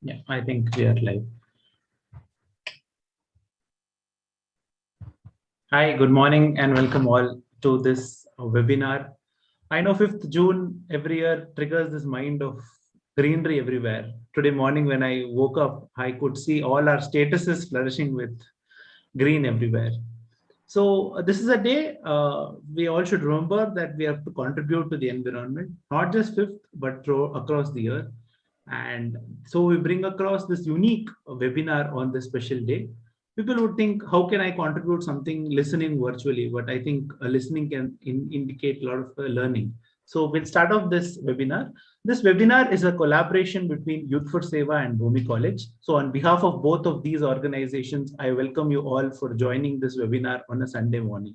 Yeah, I think we are live. Hi, good morning and welcome all to this webinar. I know 5th June every year triggers this mind of greenery everywhere. Today morning when I woke up, I could see all our statuses flourishing with green everywhere. So this is a day we all should remember that we have to contribute to the environment, not just 5th, but across the year. And so we bring across this unique webinar on this special day. People would think, how can I contribute something listening virtually? But I think listening can indicate a lot of learning. So we'll start off this webinar. This webinar is a collaboration between Youth for Seva and Bhumi College. So on behalf of both of these organizations, I welcome you all for joining this webinar on a Sunday morning.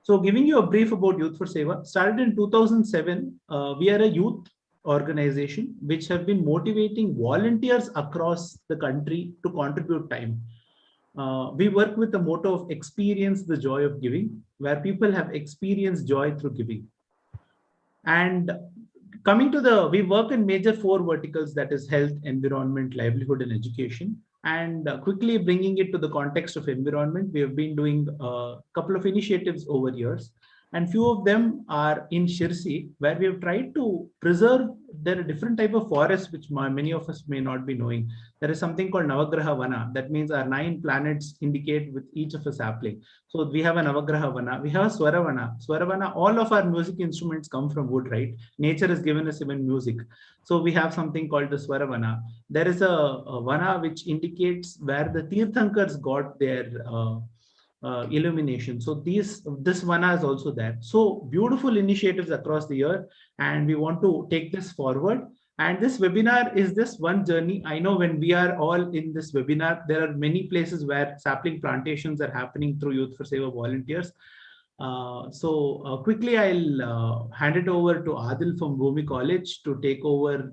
So giving you a brief about Youth for Seva, started in 2007, we are a youth organization which have been motivating volunteers across the country to contribute time. We work with the motto of experience the joy of giving, where people have experienced joy through giving. And coming to we work in major four verticals, that is health, environment, livelihood, and education. And quickly bringing it to the context of environment, we have been doing a couple of initiatives over years. And few of them are in Shirsi, where we have tried to preserve. There are different type of forests, which many of us may not be knowing. There is something called Navagraha Vana. That means our 9 planets indicate with each of a sapling. So we have a Navagraha Vana, we have a Swaravana. Swaravana, all of our music instruments come from wood, right? Nature has given us even music. So we have something called the Swaravana. There is a Vana which indicates where the Tirthankars got their illumination. So this Vana is also there. So beautiful initiatives across the year, and we want to take this forward. And this webinar is this one journey. I know when we are all in this webinar, there are many places where sapling plantations are happening through Youth for Seva volunteers. Quickly, I'll hand it over to Adil from Bhumi College to take over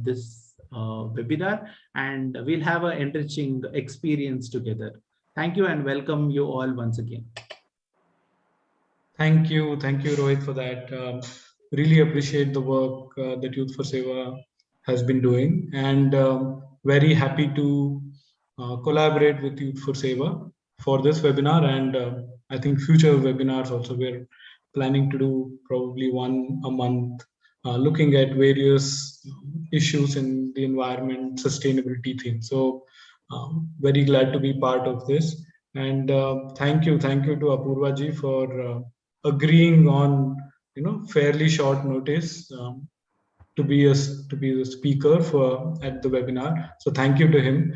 this webinar, and we'll have an enriching experience together. Thank you and welcome you all once again. Thank you, Rohit, for that. Really appreciate the work that Youth for Seva has been doing, and very happy to collaborate with Youth for Seva for this webinar, and I think future webinars also. We're planning to do probably one a month, looking at various issues in the environment, sustainability thing. So very glad to be part of this, and thank you to Apurva ji for agreeing on fairly short notice to be the speaker for at the webinar. So thank you to him.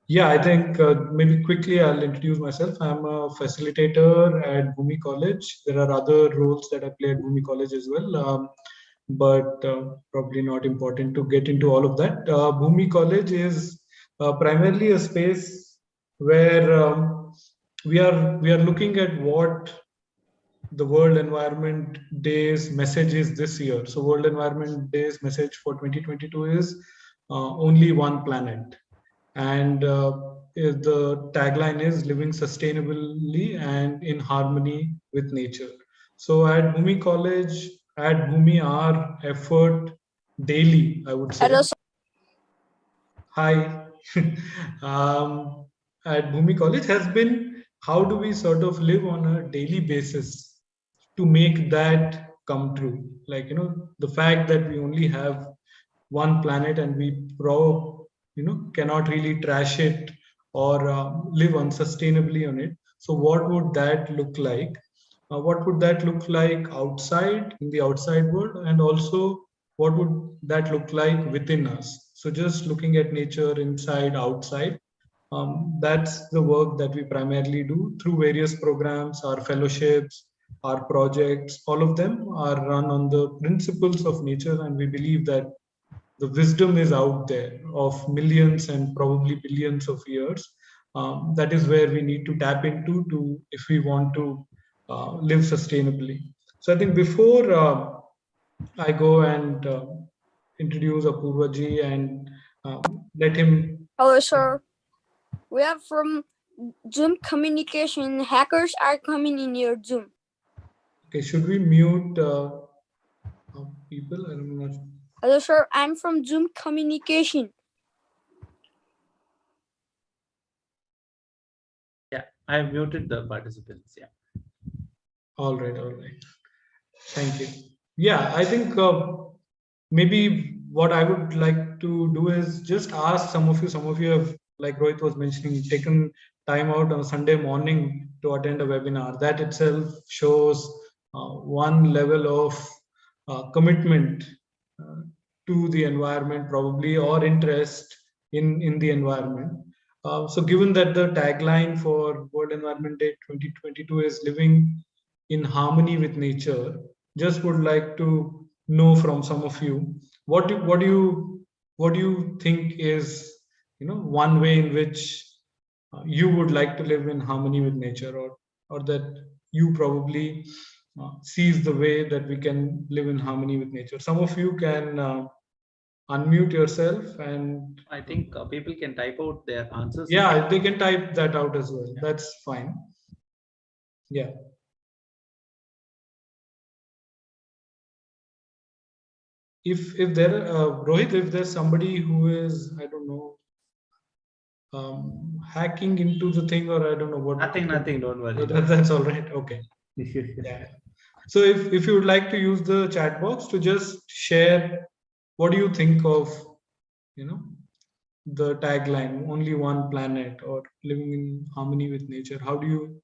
Yeah, I think maybe quickly I'll introduce myself. I'm a facilitator at Bhumi College. There are other roles that I play at Bhumi College as well, but probably not important to get into all of that. Bhumi College is primarily a space where we are looking at what the World Environment Day's message is this year. So World Environment Day's message for 2022 is only one planet. And the tagline is living sustainably and in harmony with nature. So at Bhumi College, at Bhumi, our effort daily, I would say. Hello. Hi. At Bhumi College has been how do we sort of live on a daily basis to make that come true. Like, the fact that we only have one planet and we cannot really trash it or live unsustainably on it. So what would that look like? What would that look like outside, in the outside world, and also what would that look like within us? So just looking at nature inside, outside, that's the work that we primarily do through various programs, our fellowships, our projects. All of them are run on the principles of nature, and we believe that the wisdom is out there of millions and probably billions of years. That is where we need to tap into to if we want to live sustainably. So I think before I go and introduce Apurva ji and let him. Hello, sir. We have from Zoom communication. Hackers are coming in your Zoom. Okay, should we mute people? I don't know. Hello, sir. I'm from Zoom Communication. Yeah, I have muted the participants. Yeah. All right, all right. Thank you. Yeah, I think maybe what I would like to do is just ask some of you. Some of you have, like Rohit was mentioning, taken time out on a Sunday morning to attend a webinar. That itself shows one level of commitment uh, to the environment, probably, or interest in the environment. So, given that the tagline for World Environment Day 2022 is living in harmony with nature, just would like to know from some of you what do you think is one way in which you would like to live in harmony with nature, or that you probably sees the way that we can live in harmony with nature. Some of you can unmute yourself, and I think people can type out their answers. yeah, they can type that out as well. That's fine. Yeah. If there Rohit, if there's somebody who is, I don't know, hacking into the thing, or I don't know what. Nothing. Don't worry. That's all right. Okay. Yeah. So if you would like to use the chat box to just share what do you think of, the tagline, only one planet, or living in harmony with nature. How do you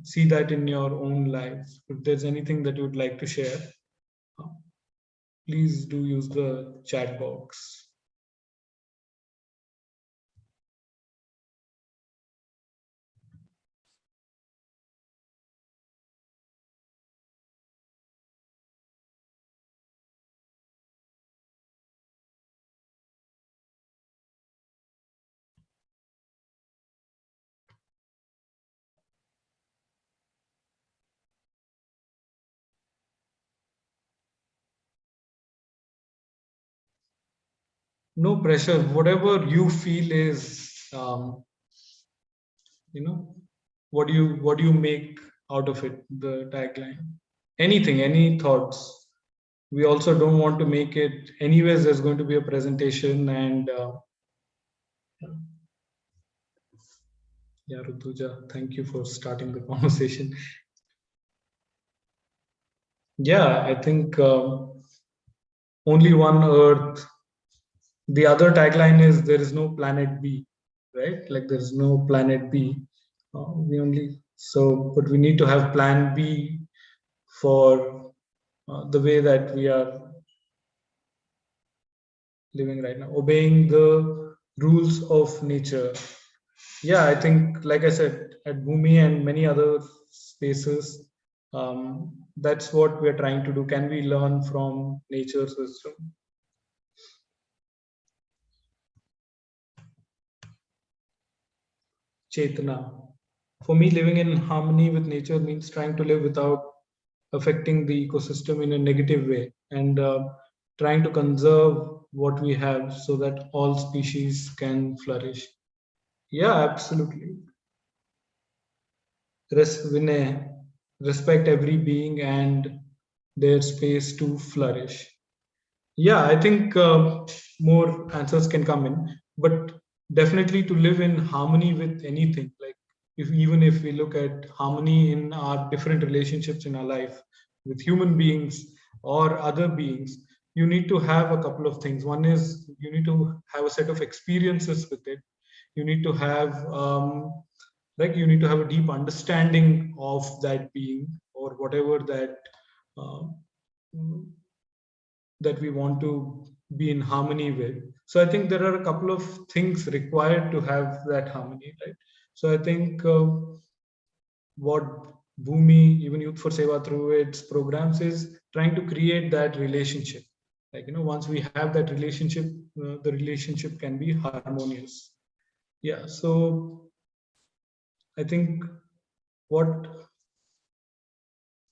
see that in your own life? If there's anything that you would like to share, please do use the chat box. No pressure. Whatever you feel is, what do you make out of it? The tagline. Anything, any thoughts? We also don't want to make it. Anyways, there's going to be a presentation, and yeah, Rutuja, thank you for starting the conversation. Yeah, I think only one Earth. The other tagline is there is no planet B, right? Like there's no planet B. But we need to have plan B for the way that we are living right now, obeying the rules of nature. Yeah, I think, like I said, at Bhumi and many other spaces, that's what we're trying to do. Can we learn from nature's wisdom? Chetana. For me, living in harmony with nature means trying to live without affecting the ecosystem in a negative way, and trying to conserve what we have so that all species can flourish. Yeah, absolutely. Respect every being and their space to flourish. Yeah, I think more answers can come in, but definitely to live in harmony with anything. Like even if we look at harmony in our different relationships in our life with human beings or other beings, you need to have a couple of things. One is you need to have a set of experiences with it. You need to have you need to have a deep understanding of that being, or whatever uh, that we want to be in harmony with. So I think there are a couple of things required to have that harmony, right? So I think what Bhumi, even Youth for Seva through its programs, is trying to create that relationship. Once we have that relationship, the relationship can be harmonious. Yeah, so I think what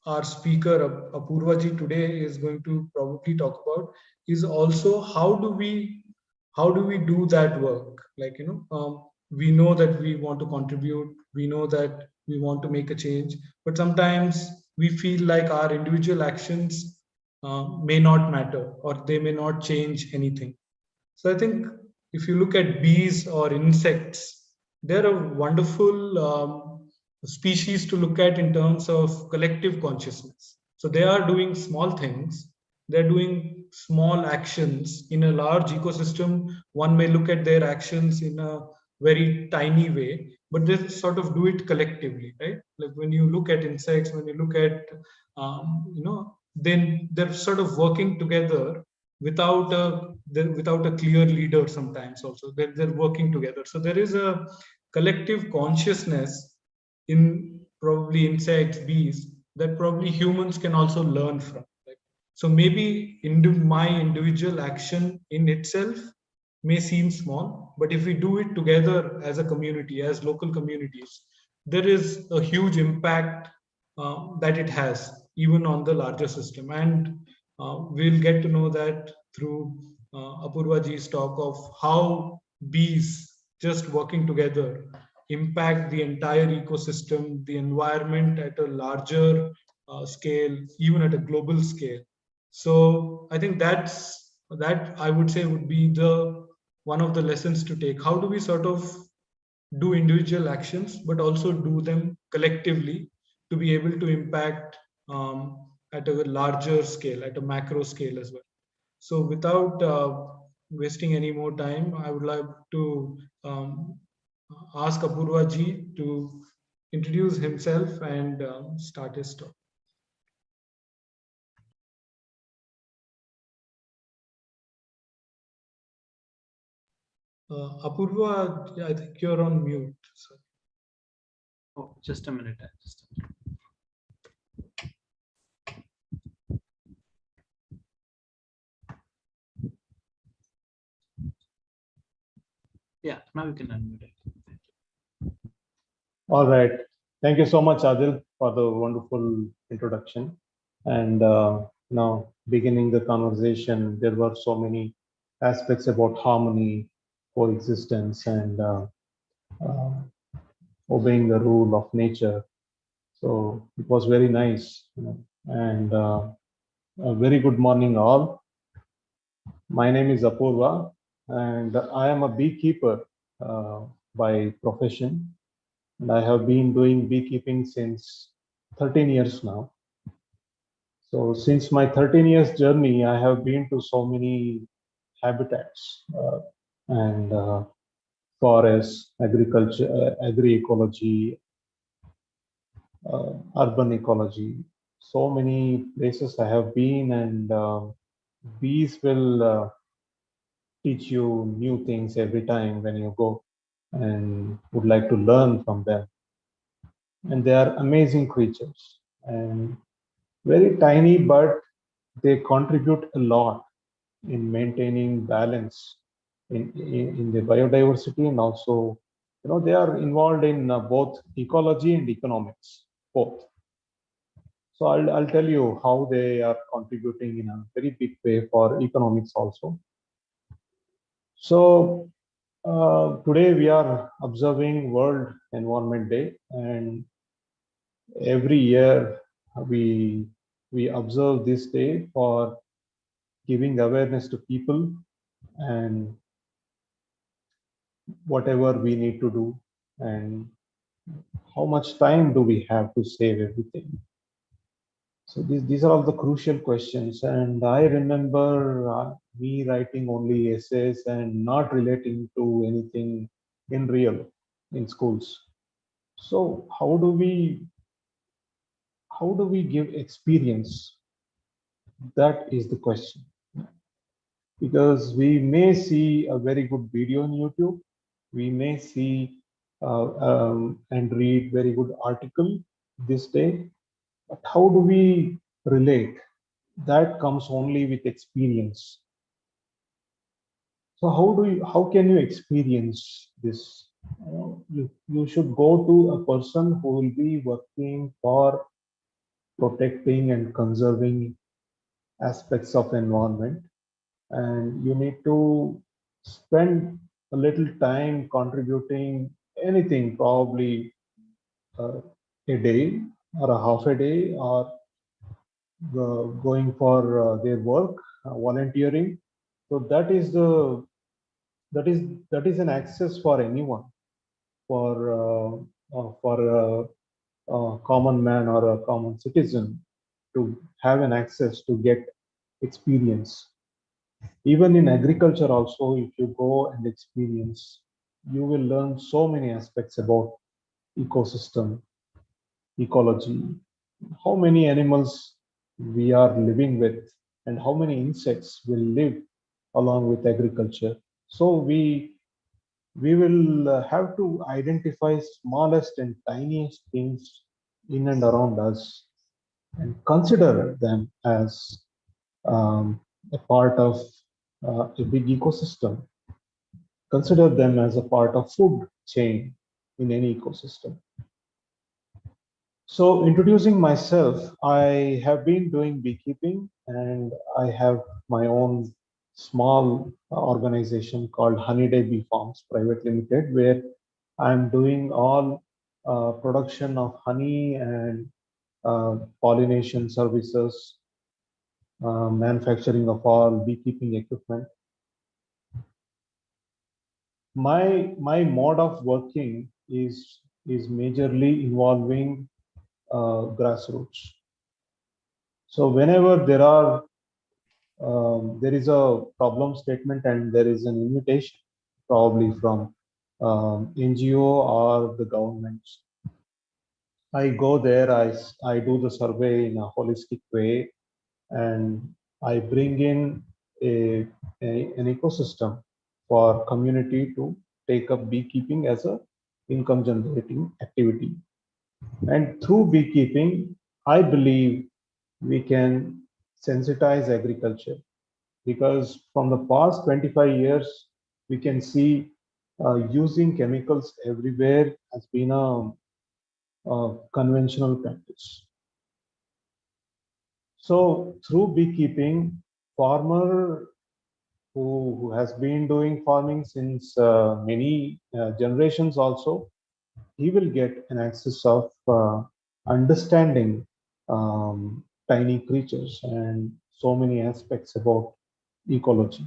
our speaker Apurva ji today is going to probably talk about is also how do we do that work. We know that we want to contribute, we know that we want to make a change, but sometimes we feel like our individual actions may not matter, or they may not change anything. So I think if you look at bees or insects, they're a wonderful species to look at in terms of collective consciousness. So they are doing small things, they're doing small actions in a large ecosystem. One may look at their actions in a very tiny way, but they sort of do it collectively, right? Like when you look at insects, when you look at, then they're sort of working together without a clear leader. Sometimes also they're working together, so there is a collective consciousness in probably insects, bees, that probably humans can also learn from. So maybe my individual action in itself may seem small, but if we do it together as a community, as local communities, there is a huge impact that it has even on the larger system. And we'll get to know that through Apurvaji's talk of how bees just working together impact the entire ecosystem, the environment at a larger scale, even at a global scale. So I think that I would say would be the one of the lessons to take. How do we sort of do individual actions, but also do them collectively to be able to impact at a larger scale, at a macro scale as well. So without wasting any more time, I would like to ask Apurva ji to introduce himself and start his talk. Apurva, I think you're on mute. Sorry. Oh, just a minute. Yeah, now you can unmute it. All right. Thank you so much, Adil, for the wonderful introduction. And now, beginning the conversation, there were so many aspects about harmony, coexistence, and obeying the rule of nature. So it was very nice, and a very good morning, all. My name is Apurva, and I am a beekeeper by profession. And I have been doing beekeeping since 13 years now. So since my 13 years journey, I have been to so many habitats and forests, agriculture, agri-ecology, urban ecology. So many places I have been, and bees will teach you new things every time when you go, and would like to learn from them. And they are amazing creatures and very tiny, but they contribute a lot in maintaining balance in the biodiversity, and also, they are involved in both ecology and economics, both. So I'll tell you how they are contributing in a very big way for economics also. So today we are observing World Environment Day, and every year we observe this day for giving awareness to people and whatever we need to do, and how much time do we have to save everything. So these are all the crucial questions. And I remember me writing only essays and not relating to anything in real in schools. So how do we give experience? That is the question. Because we may see a very good video on YouTube, we may see and read very good article this day, but how do we relate? That comes only with experience. So how can you experience this? You should go to a person who will be working for protecting and conserving aspects of environment, and you need to spend a little time contributing anything, probably a day or a half a day or going for their work, volunteering. So that is an access for anyone, for a common man or a common citizen to have an access to get experience. Even in agriculture also, if you go and experience, you will learn so many aspects about ecosystem, ecology, how many animals we are living with, and how many insects will live along with agriculture. So we will have to identify smallest and tiniest things in and around us and consider them as a part of a big ecosystem. Consider them as a part of food chain in any ecosystem. So introducing myself, I have been doing beekeeping and I have my own small organization called Honeyday Bee Farms Private Limited, where I'm doing all production of honey and pollination services, manufacturing of all beekeeping equipment. My mode of working is majorly involving grassroots. So whenever there is a problem statement and there is an invitation, probably from NGO or the governments, I go there. I do the survey in a holistic way, and I bring in an ecosystem for community to take up beekeeping as a income generating activity. And through beekeeping, I believe we can sensitize agriculture, because from the past 25 years, we can see using chemicals everywhere has been a conventional practice. So through beekeeping, farmer who has been doing farming since many generations also, he will get an access of understanding tiny creatures and so many aspects about ecology.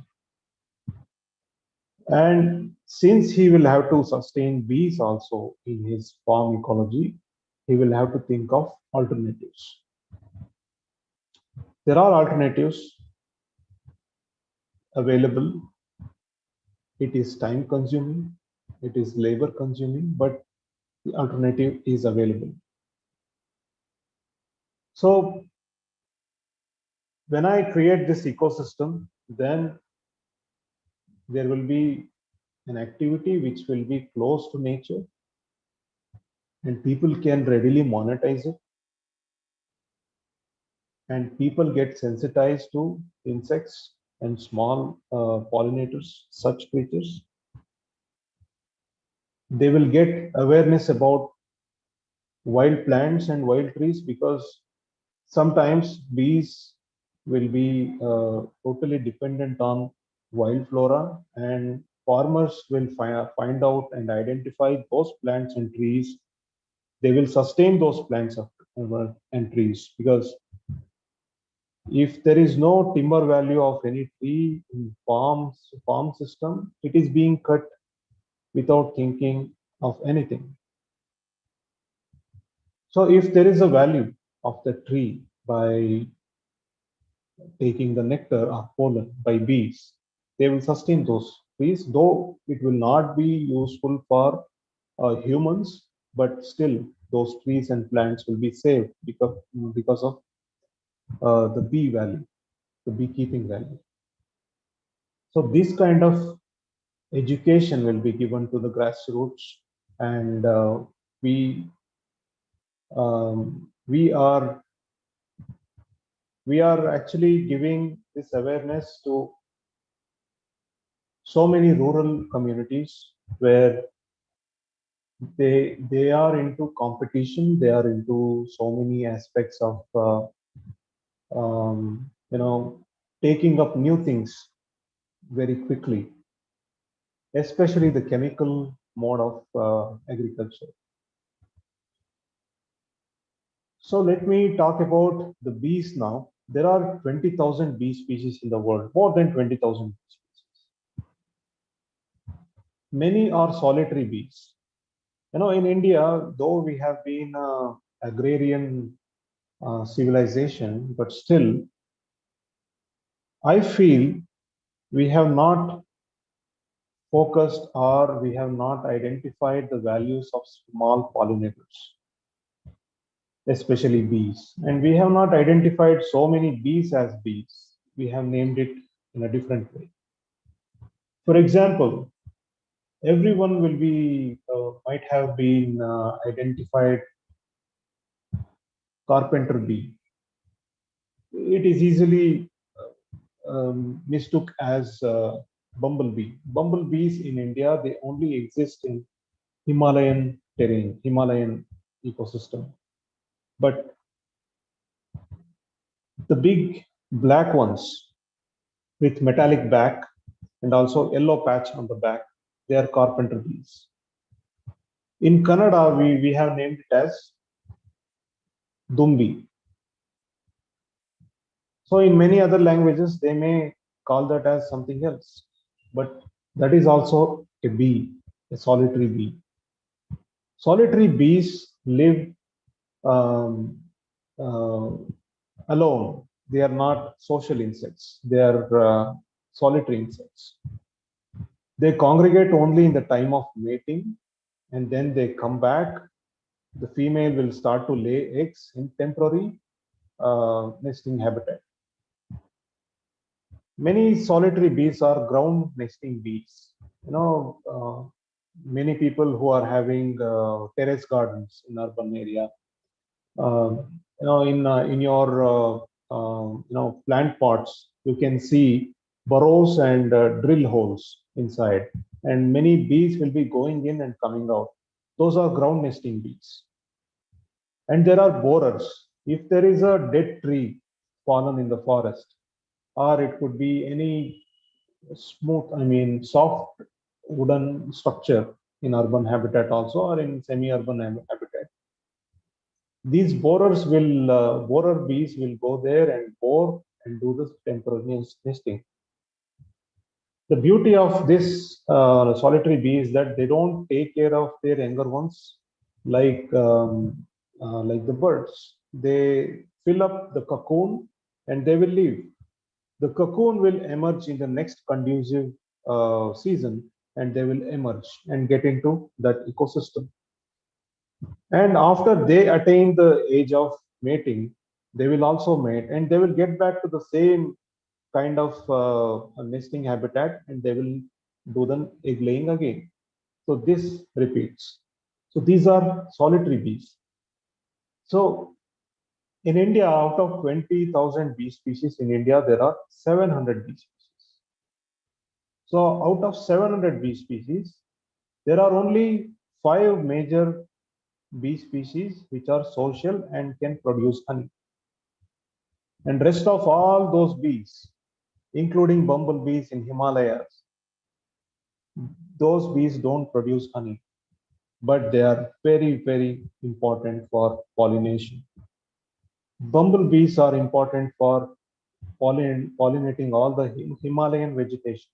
And since he will have to sustain bees also in his farm ecology, he will have to think of alternatives. There are alternatives available. It is time consuming, it is labor consuming, but the alternative is available. So when I create this ecosystem, then there will be an activity which will be close to nature and people can readily monetize it, and people get sensitized to insects and small pollinators, such creatures. They will get awareness about wild plants and wild trees, because sometimes bees will be totally dependent on wild flora, and farmers will find out and identify those plants and trees. They will sustain those plants and trees, because if there is no timber value of any tree in farm system, it is being cut without thinking of anything. So if there is a value of the tree by taking the nectar or pollen by bees, they will sustain those trees, though it will not be useful for humans, but still those trees and plants will be saved because of the bee value, the beekeeping value. So this kind of education will be given to the grassroots, and we are actually giving this awareness to so many rural communities where they are into competition, they are into so many aspects of taking up new things very quickly, especially the chemical mode of agriculture. So let me talk about the bees now. There are 20,000 bee species in the world, more than 20,000 species. Many are solitary bees. In India, though we have been agrarian civilization, but still, I feel we have not focused or we have not identified the values of small pollinators, especially bees. And we have not identified so many bees as bees. We have named it in a different way. For example, everyone will be might have been identified carpenter bee. It is easily mistook as bumblebee. Bumblebees in India, they only exist in Himalayan terrain, Himalayan ecosystem. But the big black ones with metallic back and also yellow patch on the back, they are carpenter bees. In Kannada, we have named it as Dumbi. So in many other languages, they may call that as something else, but that is also a bee, a solitary bee. Solitary bees live um, uh, alone. They are not social insects. They are solitary insects. They congregate only in the time of mating, and then they come back. The female will start to lay eggs in temporary nesting habitat. Many solitary bees are ground nesting bees. Many people who are having terrace gardens in urban area, in your plant pots, you can see burrows and drill holes inside, and many bees will be going in and coming out. Those are ground nesting bees. And there are borers. If there is a dead tree fallen in the forest, or it could be any soft wooden structure in urban habitat also, or in semi-urban habitat. These borer bees will go there and bore and do this temporary nesting. The beauty of this solitary bee is that they don't take care of their younger ones like the birds. They fill up the cocoon and they will leave. The cocoon will emerge in the next conducive season, and they will emerge and get into that ecosystem. And after they attain the age of mating, they will also mate and they will get back to the same kind of nesting habitat, and they will do the egg laying again. So this repeats. So these are solitary bees. So in India, out of 20,000 bee species in India, there are 700 bee species. So out of 700 bee species, there are only 5 major bee species which are social and can produce honey. And rest of all those bees, including bumblebees in Himalayas, those bees don't produce honey, but they are very, very important for pollination. Bumblebees are important for pollinating all the Himalayan vegetation.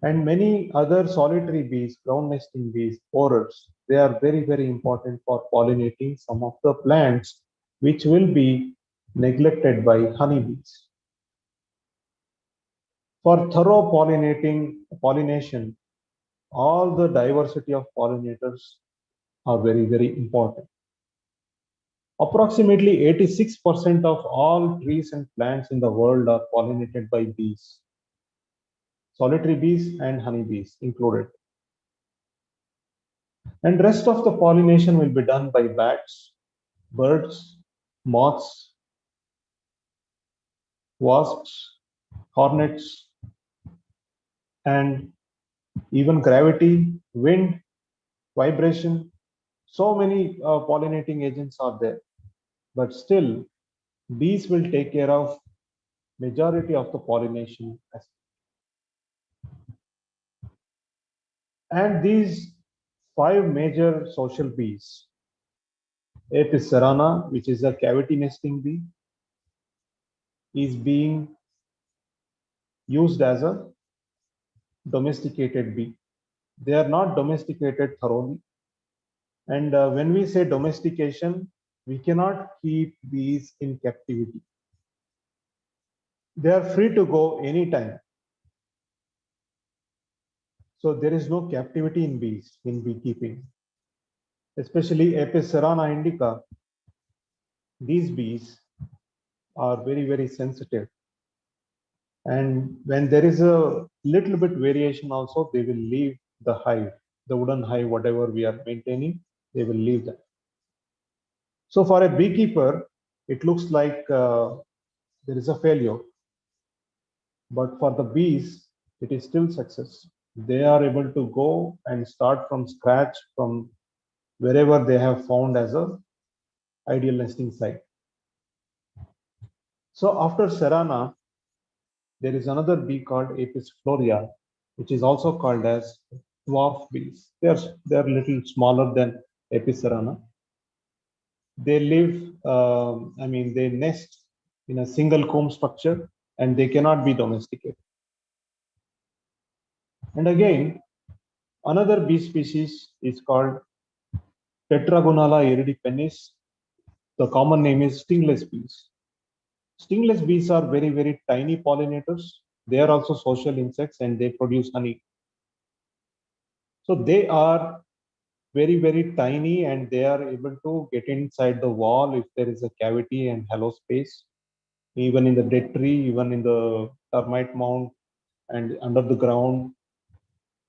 And many other solitary bees, ground nesting bees, borers, they are very, very important for pollinating some of the plants which will be neglected by honeybees. For thorough pollination, all the diversity of pollinators are very, very important. Approximately 86% of all trees and plants in the world are pollinated by bees, solitary bees and honeybees included. And rest of the pollination will be done by bats, birds, moths, wasps, hornets, and even gravity, wind, vibration. So many pollinating agents are there. But still, bees will take care of majority of the pollination. And these 5 major social bees, Apis cerana, which is a cavity nesting bee, is being used as a domesticated bee. They are not domesticated thoroughly. And when we say domestication, we cannot keep bees in captivity. They are free to go anytime. So there is no captivity in bees in beekeeping, especially Apis cerana indica. These bees are very, very sensitive. And when there is a little bit variation also, they will leave the hive, the wooden hive, whatever we are maintaining, they will leave that. So for a beekeeper, it looks like there is a failure. But for the bees, it is still success. They are able to go and start from scratch from wherever they have found as a ideal nesting site. So after Serana, there is another bee called Apis florea, which is also called as dwarf bees. They're a little smaller than Apis cerana. They live, they nest in a single comb structure and they cannot be domesticated. And again, another bee species is called Tetragonala iridipennis. The common name is stingless bees. Stingless bees are very, very tiny pollinators. They are also social insects and they produce honey. So they are very, very tiny and they are able to get inside the wall if there is a cavity and hollow space, even in the dead tree, even in the termite mound and under the ground,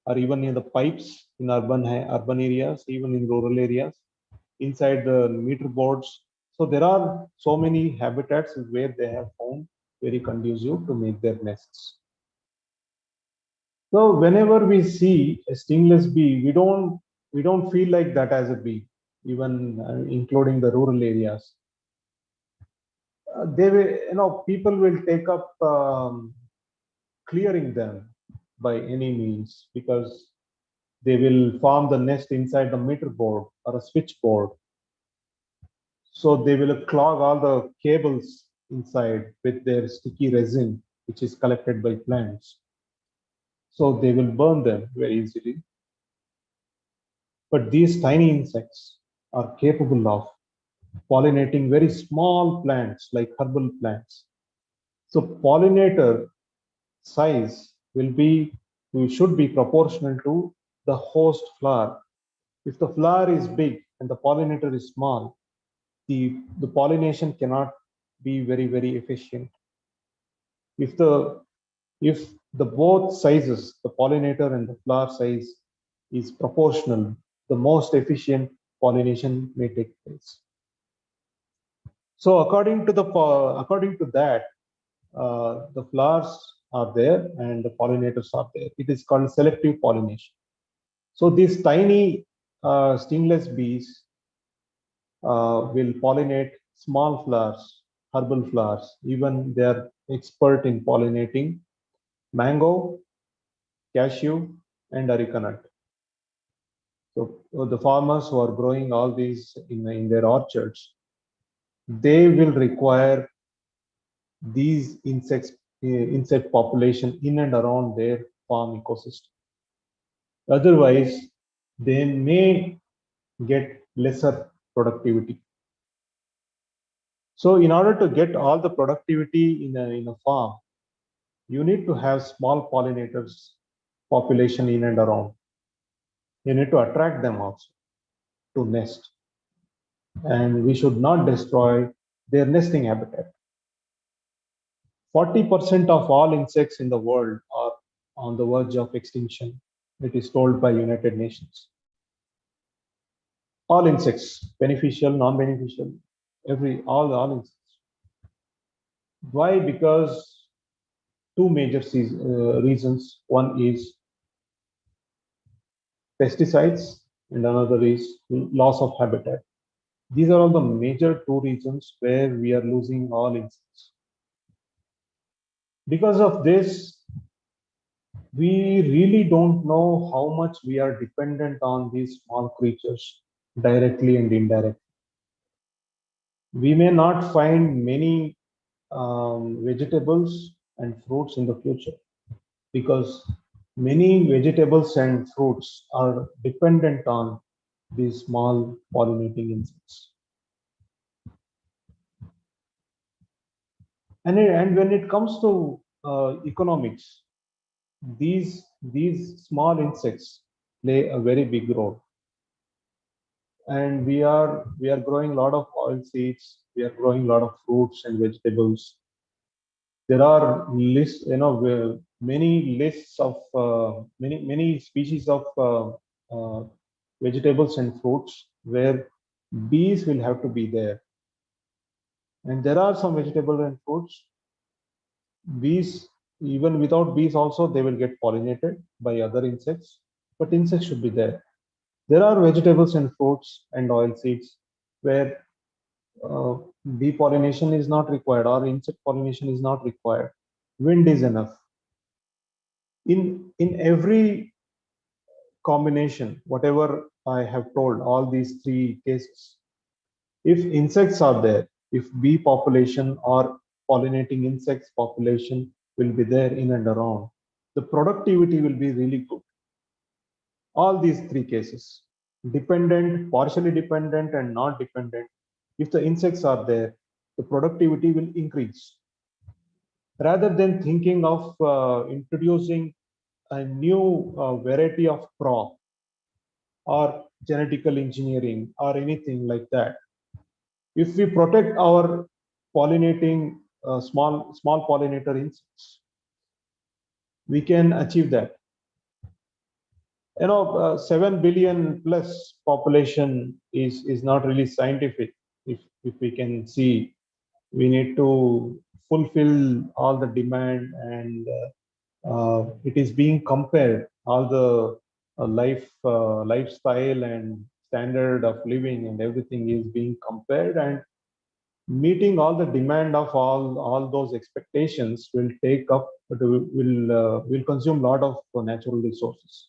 or even in the pipes in urban areas, even in rural areas, inside the meter boards. So there are so many habitats where they have found very conducive to make their nests. So whenever we see a stingless bee, we don't feel like that as a bee, even including the rural areas. They will, people will take up clearing them by any means because they will form the nest inside the meter board or a switchboard. So they will clog all the cables inside with their sticky resin, which is collected by plants. So they will burn them very easily. But these tiny insects are capable of pollinating very small plants like herbal plants. So pollinator size should be proportional to the host flower. If the flower is big and the pollinator is small, the pollination cannot be very, very efficient. If the both sizes, the pollinator and the flower size is proportional, the most efficient pollination may take place. So according to that, the flowers are there and the pollinators are there. It is called selective pollination. So these tiny stingless bees will pollinate small flowers, herbal flowers. Even they are expert in pollinating mango, cashew, and areca nut. So the farmers who are growing all these in their orchards, they will require these insect population in and around their farm ecosystem. Otherwise, they may get lesser productivity. So in order to get all the productivity in a farm, you need to have small pollinators population in and around. You need to attract them also to nest. And we should not destroy their nesting habitat. 40% of all insects in the world are on the verge of extinction. It is told by United Nations. All insects, beneficial, non-beneficial, all insects. Why? Because two major reasons. One is pesticides and another is loss of habitat. These are all the major two reasons where we are losing all insects. Because of this, we really don't know how much we are dependent on these small creatures directly and indirectly. We may not find many vegetables and fruits in the future because many vegetables and fruits are dependent on these small pollinating insects. And when it comes to economics, these small insects play a very big role. And we are growing a lot of oil seeds. We are growing a lot of fruits and vegetables. There are lists, many lists of many species of vegetables and fruits where bees will have to be there. And there are some vegetables and fruits, bees, even without bees also, they will get pollinated by other insects, but insects should be there. There are vegetables and fruits and oil seeds where uh, bee pollination is not required or insect pollination is not required. Wind is enough. In every combination, whatever I have told, all these three cases, if insects are there, if bee population or pollinating insects population will be there in and around, the productivity will be really good. All these three cases, dependent, partially dependent, and not dependent, if the insects are there, the productivity will increase. Rather than thinking of introducing a new variety of crop or genetical engineering or anything like that, if we protect our pollinating small pollinator insects, we can achieve that. 7 billion plus population is not really scientific. If we can see, we need to fulfill all the demand, and it is being compared, all the lifestyle and standard of living and everything is being compared, and meeting all the demand of all those expectations will take up, but will consume a lot of natural resources.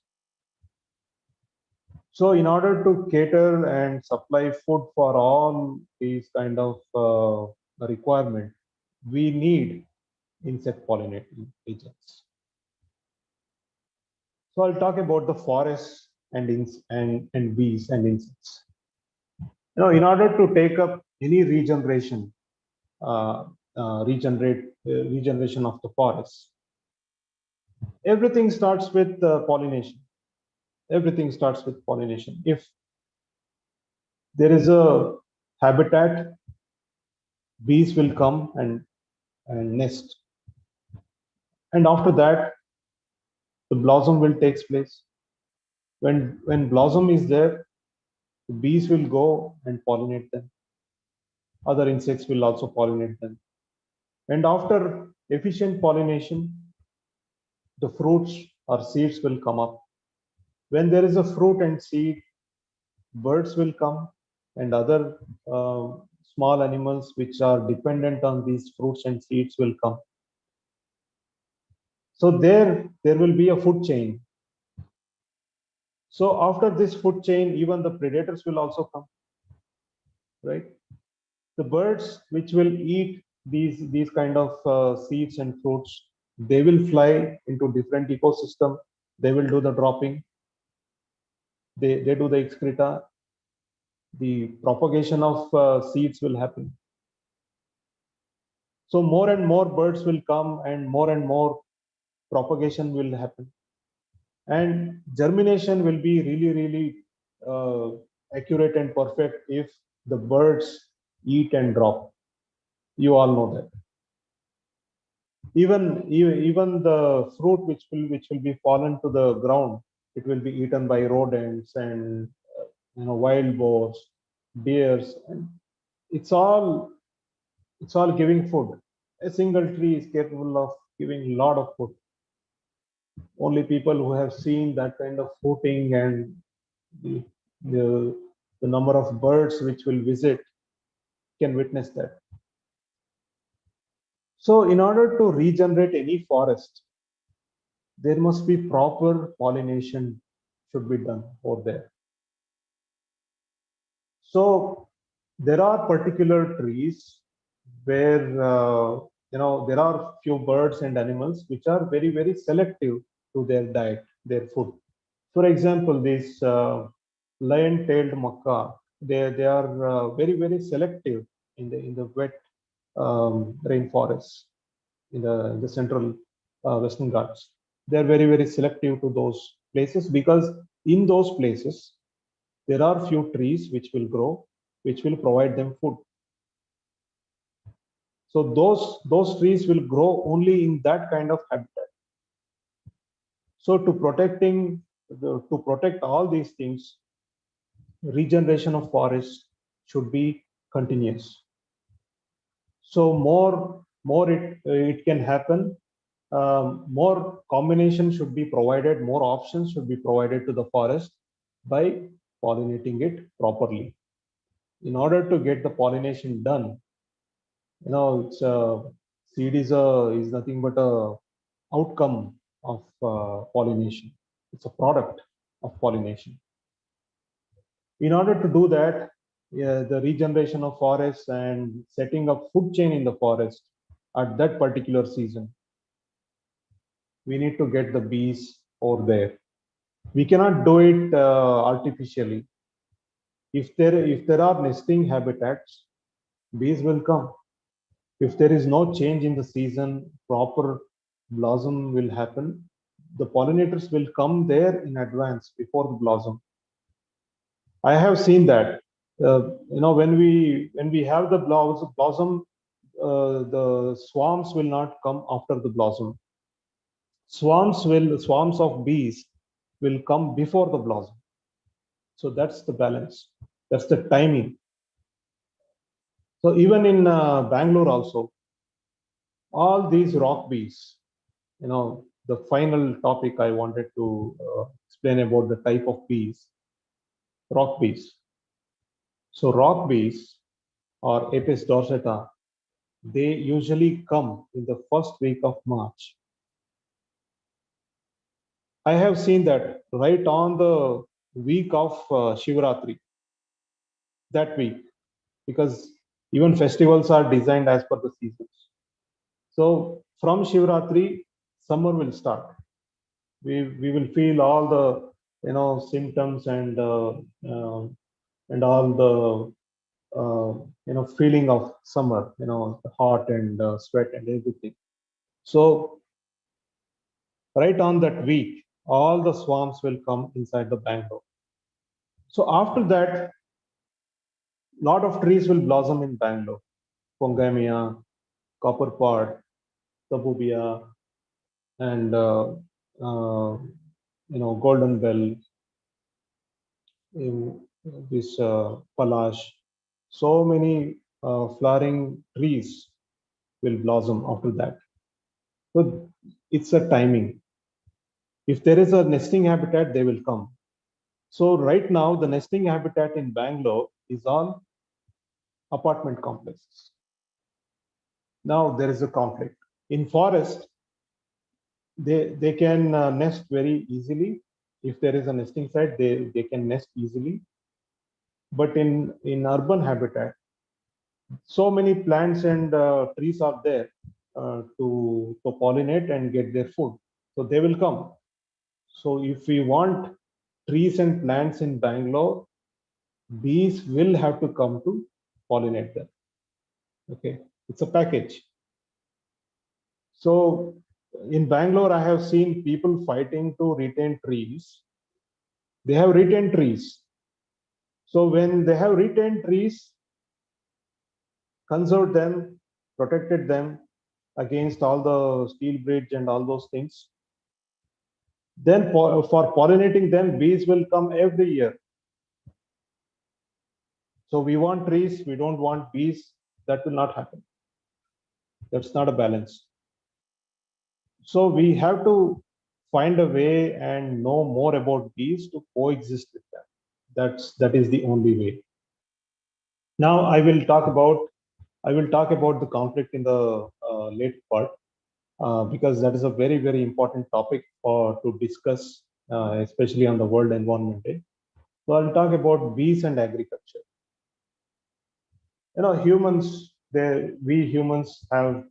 So in order to cater and supply food for all these kind of requirement, we need insect pollinating agents. So I'll talk about the forests and bees and insects. In order to take up any regeneration, regeneration of the forests, everything starts with pollination. Everything starts with pollination. If there is a habitat, bees will come and nest. And after that, the blossom will take place. When blossom is there, the bees will go and pollinate them. Other insects will also pollinate them. And after efficient pollination, the fruits or seeds will come up. When there is a fruit and seed, birds will come and other small animals which are dependent on these fruits and seeds will come. So there will be a food chain. So after this food chain, even the predators will also come, right? The birds which will eat these kind of seeds and fruits, they will fly into different ecosystem. They will do the dropping. They do the excreta. The propagation of seeds will happen. So more and more birds will come and more propagation will happen. And germination will be really accurate and perfect if the birds eat and drop. You all know that. Even the fruit which will be fallen to the ground, it will be eaten by rodents and wild boars, deers, and it's all giving food. A single tree is capable of giving a lot of food. Only people who have seen that kind of fruiting and the, the, the number of birds which will visit can witness that. So in order to regenerate any forest, there must be proper pollination should be done over there. So there are particular trees where there are few birds and animals which are very, very selective to their diet, their food. For example, this lion-tailed macaw, they are very, very selective in the wet rainforests in the central Western Ghats. They are very, very selective to those places because in those places there are few trees which will grow, which will provide them food. So those trees will grow only in that kind of habitat. So to protect all these things, regeneration of forests should be continuous. So more it can happen. More combination should be provided. More options should be provided to the forest by pollinating it properly. In order to get the pollination done, it's seed is nothing but a outcome of pollination. It's a product of pollination. In order to do that, the regeneration of forests and setting up food chain in the forest at that particular season, we need to get the bees over there. We cannot do it artificially. If there are nesting habitats, bees will come. If there is no change in the season, proper blossom will happen. The pollinators will come there in advance before the blossom. I have seen that. When we have the blossom, the swarms will not come after the blossom. Swarms of bees will come before the blossom. So that's the balance. That's the timing. So even in Bangalore also, all these rock bees, the final topic I wanted to explain about the type of bees, rock bees. So rock bees or Apis dorsata, they usually come in the first week of March. I have seen that right on the week of Shivratri, that week, because even festivals are designed as per the seasons. So from Shivratri, summer will start. We will feel all the symptoms and all the feeling of summer, the hot and sweat and everything. So right on that week, all the swarms will come inside the Bangalore. So after that, lot of trees will blossom in Bangalore. Pongamia, copperpot, tabubia, and golden bell, this palash. So many flowering trees will blossom after that. So it's a timing. If there is a nesting habitat, they will come. So right now, the nesting habitat in Bangalore is on apartment complexes. Now there is a conflict. In forest, they can nest very easily. If there is a nesting site, they can nest easily. But in urban habitat, so many plants and trees are there to pollinate and get their food. So they will come. So if we want trees and plants in Bangalore, bees will have to come to pollinate them. Okay, it's a package. So in Bangalore, I have seen people fighting to retain trees. They have retained trees. So when they have retained trees, conserved them, protected them against all the steel bridge and all those things, then for pollinating them, bees will come every year. So we want trees, we don't want bees. That will not happen. That's not a balance. So we have to find a way and know more about bees to coexist with them. That is the only way. Now I will talk about the conflict in the late part because that is a very, very important topic to discuss, especially on the World Environment Day. So I'll talk about bees and agriculture. Humans, we humans have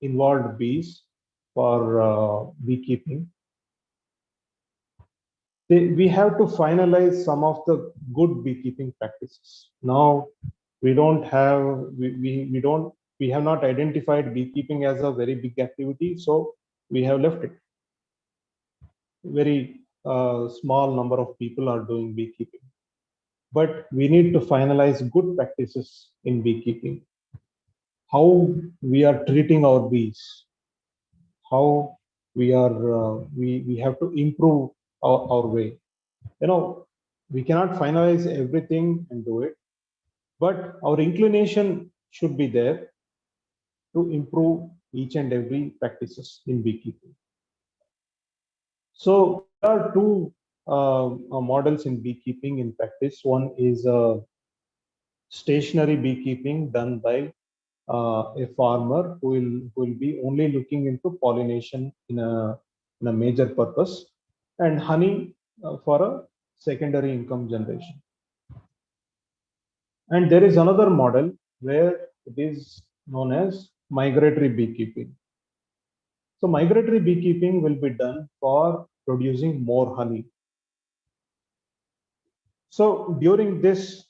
involved bees for beekeeping. We have to finalize some of the good beekeeping practices. Now, we don't have, we don't, we have not identified beekeeping as a very big activity, so we have left it. Very small number of people are doing beekeeping. But we need to finalize good practices in beekeeping. How we are treating our bees, how we are, we have to improve our way. We cannot finalize everything and do it, but our inclination should be there to improve each and every practices in beekeeping. So there are two models in beekeeping in practice. One is stationary beekeeping done by a farmer who will be only looking into pollination in a major purpose, and honey for a secondary income generation. And there is another model where it is known as migratory beekeeping. So migratory beekeeping will be done for producing more honey. So during this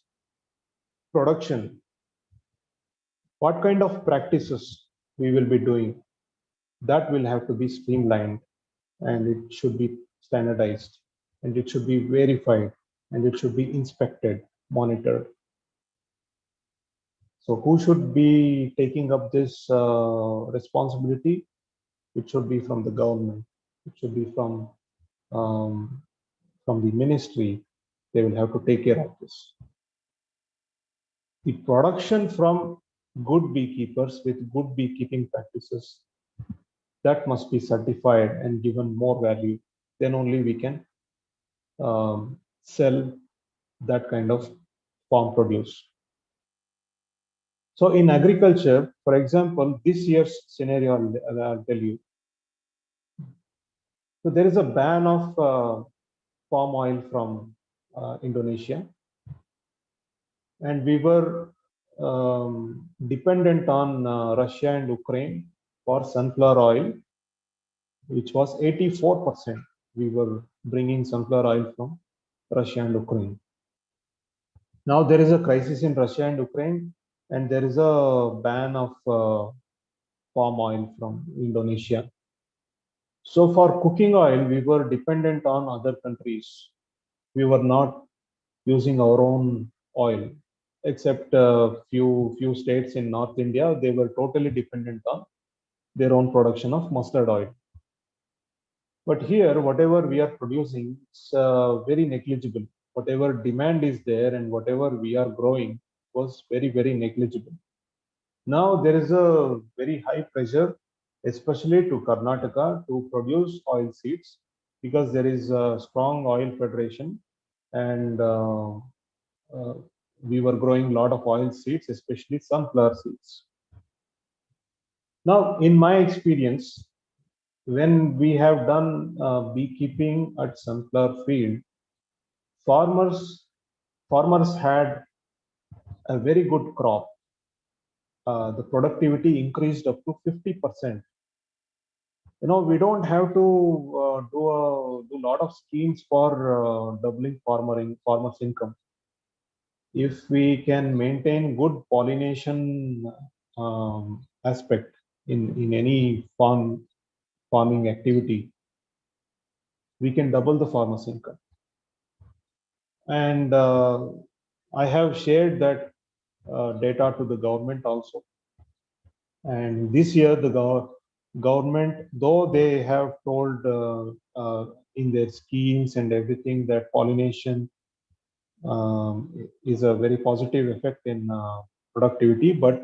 production, what kind of practices we will be doing, that will have to be streamlined, and it should be standardized, and it should be verified, and it should be inspected, monitored. So who should be taking up this responsibility? It should be from the government. It should be from the ministry. They will have to take care of this. The production from good beekeepers with good beekeeping practices, that must be certified and given more value. Then only we can sell that kind of farm produce. So in agriculture, for example, this year's scenario, I'll tell you. So there is a ban of palm oil from Indonesia, and we were dependent on Russia and Ukraine for sunflower oil, which was 84%. We were bringing sunflower oil from Russia and Ukraine. Now there is a crisis in Russia and Ukraine, and there is a ban of palm oil from Indonesia. So for cooking oil, we were dependent on other countries. We were not using our own oil, except a few states in North India. They were totally dependent on their own production of mustard oil. But here, whatever we are producing, it's very negligible. Whatever demand is there and whatever we are growing was very, very negligible. Now there is a very high pressure, especially to Karnataka, to produce oil seeds, because there is a strong oil federation, and we were growing a lot of oil seeds, especially sunflower seeds. Now, in my experience, when we have done beekeeping at sunflower field, farmers had a very good crop. The productivity increased up to 50%. We don't have to do a lot of schemes for doubling farmers' income. If we can maintain good pollination aspect in any farming activity, we can double the farmers' income. And I have shared that data to the government also. And this year, the government, though they have told in their schemes and everything that pollination is a very positive effect in productivity, but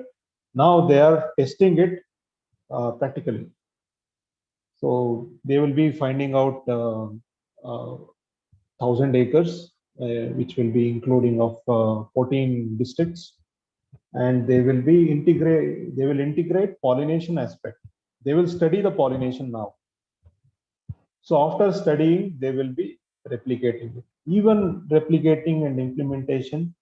now they are testing it practically. So they will be finding out 1,000 acres, which will be including of 14 districts, and they will integrate pollination aspect. They will study the pollination now. So after studying, they will be replicating it. Even replicating and implementation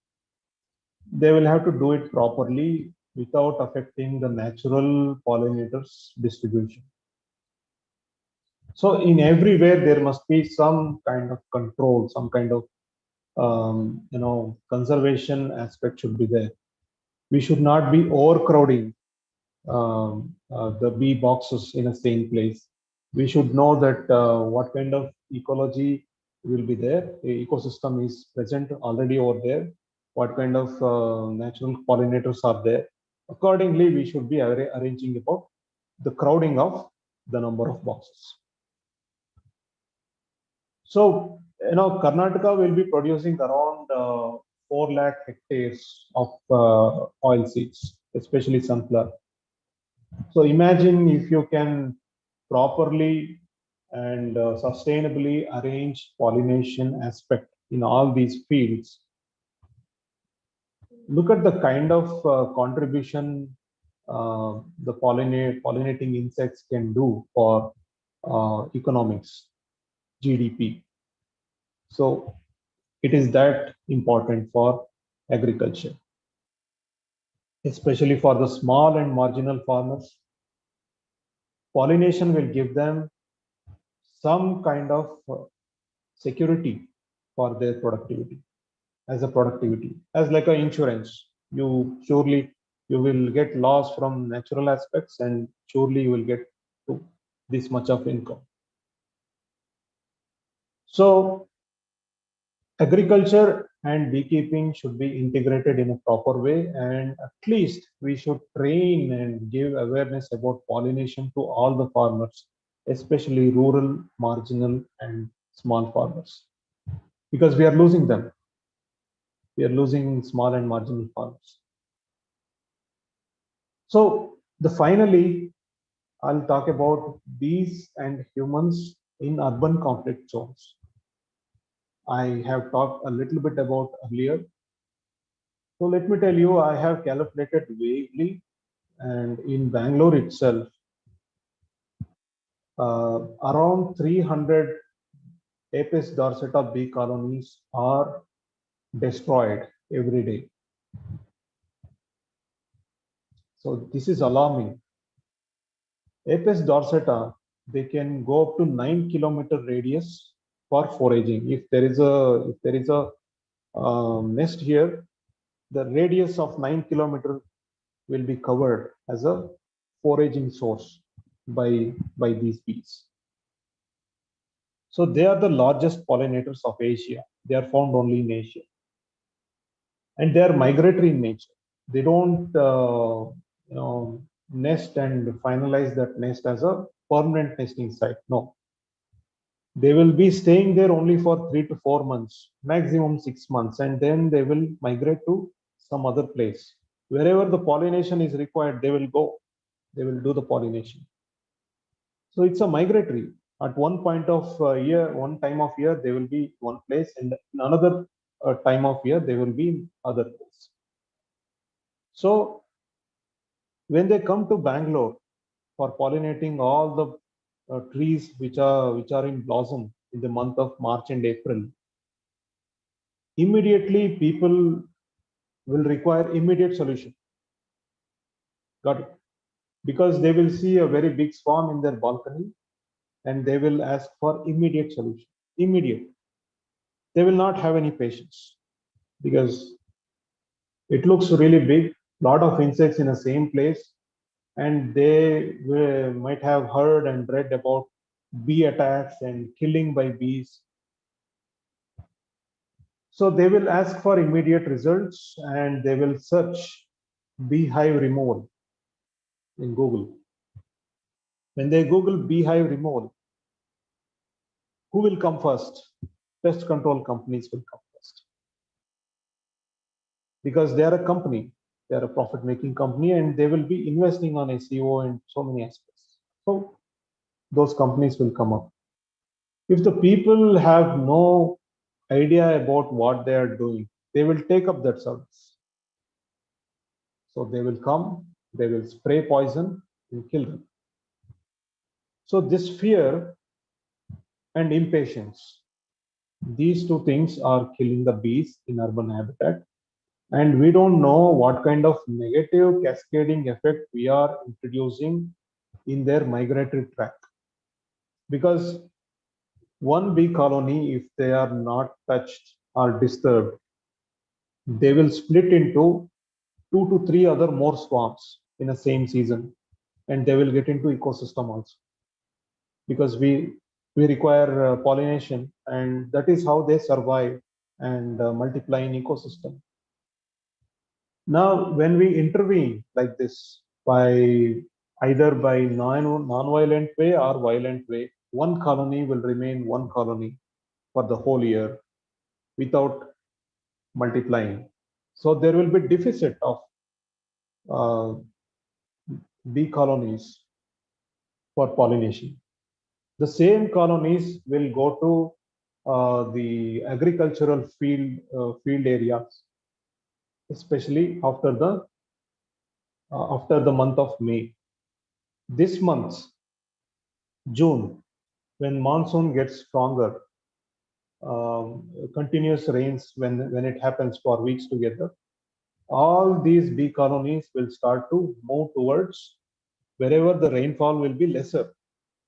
they will have to do it properly without affecting the natural pollinators distribution. So in everywhere there must be some kind of control, some kind of conservation aspect should be there. We should not be overcrowding the bee boxes in a same place. We should know that what kind of ecology will be there. The ecosystem is present already over there. What kind of natural pollinators are there. Accordingly, we should be arranging about the crowding of the number of boxes. So, Karnataka will be producing around 4 lakh hectares of oil seeds, especially sunflower. So imagine if you can properly and sustainably arrange pollination aspect in all these fields. Look at the kind of contribution the pollinating insects can do for economics, GDP. So it is that important for agriculture, especially for the small and marginal farmers. Pollination will give them some kind of security for their productivity, as like an insurance. You will get loss from natural aspects, and surely you will get to this much of income. So agriculture and beekeeping should be integrated in a proper way, and at least we should train and give awareness about pollination to all the farmers, especially rural, marginal, and small farmers, because we are losing them. We are losing small and marginal farmers. So finally, I'll talk about bees and humans in urban conflict zones. I have talked a little bit about earlier. So let me tell you, I have calculated vaguely, and in Bangalore itself, around 300 Apis dorsata bee colonies are destroyed every day. So this is alarming. Apis dorsata, they can go up to 9-kilometer radius for foraging. If there is a nest here, the radius of 9 kilometers will be covered as a foraging source by these bees. So they are the largest pollinators of Asia. They are found only in Asia, and they are migratory in nature. They don't nest and finalize that nest as a permanent nesting site. No, they will be staying there only for 3 to 4 months, maximum 6 months, and then they will migrate to some other place. Wherever the pollination is required, they will go. They will do the pollination. So it's a migratory. At one point of year, one time of year, they will be one place, and in another time of year, they will be in other place. So when they come to Bangalore for pollinating all the trees which are in blossom in the month of March and April, immediately people will require immediate solution. Got it? Because they will see a very big swarm in their balcony, and they will ask for immediate solution. Immediate. They will not have any patience, because it looks really big, lot of insects in the same place, and they might have heard and read about bee attacks and killing by bees. So they will ask for immediate results, and they will search beehive removal in Google. When they Google beehive removal, who will come first? Pest control companies will come first, because they are a company, they are a profit-making company, and they will be investing on SEO and so many aspects. So those companies will come up. If the people have no idea about what they are doing, they will take up that service. So they will come, they will spray poison and kill them. So this fear and impatience, these two things are killing the bees in urban habitat. And we don't know what kind of negative cascading effect we are introducing in their migratory tract. Because one bee colony, if they are not touched or disturbed, they will split into 2 to 3 other more swarms in the same season, and they will get into ecosystem also, because we require pollination, and that is how they survive and multiply in ecosystem. Now, when we intervene like this, by either by non-violent way or violent way, one colony will remain one colony for the whole year without multiplying. So there will be deficit of uh, bee colonies for pollination. The same colonies will go to the agricultural field areas, especially after the month of May. This month, June, when monsoon gets stronger, continuous rains when it happens for weeks together, all these bee colonies will start to move towards wherever the rainfall will be lesser,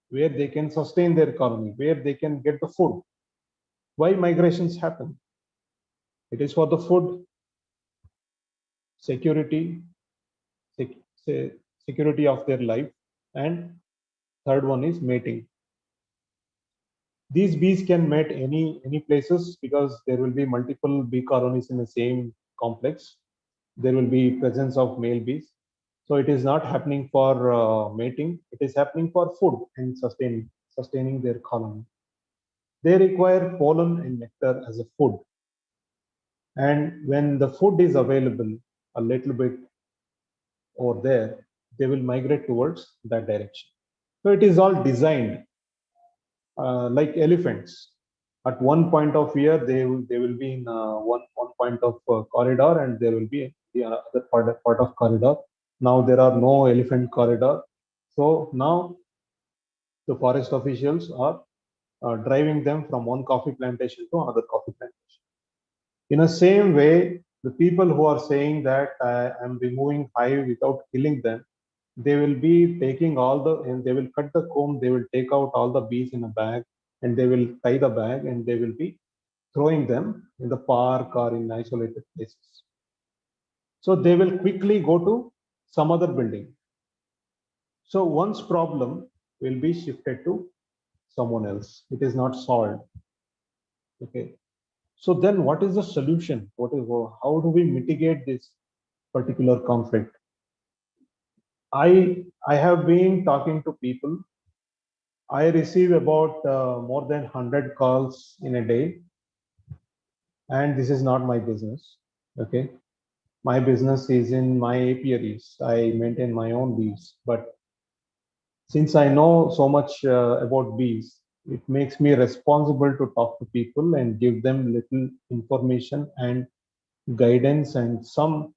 where they can sustain their colony, where they can get the food. Why migrations happen? It is for the food, security, security of their life, and third one is mating. These bees can mate any places, because there will be multiple bee colonies in the same complex. There will be presence of male bees. So it is not happening for mating. It is happening for food and sustaining their colony. They require pollen and nectar as a food. And when the food is available a little bit over there, they will migrate towards that direction. So it is all designed like elephants. At one point of year, they will be in one point of corridor, and there will be the other part of corridor. Now there are no elephant corridor. So now the forest officials are driving them from one coffee plantation to another coffee plantation. In the same way, the people who are saying that I am removing hive without killing them, they will be taking and they will cut the comb, they will take out all the bees in a bag, and they will tie the bag, and they will be throwing them in the park or in isolated places. So they will quickly go to some other building. So one's problem will be shifted to someone else. It is not solved. Okay. So then what is the solution? How do we mitigate this particular conflict? I have been talking to people. I receive about more than 100 calls in a day, and this is not my business. Okay, my business is in my apiaries. I maintain my own bees, but since I know so much about bees, it makes me responsible to talk to people and give them little information and guidance and some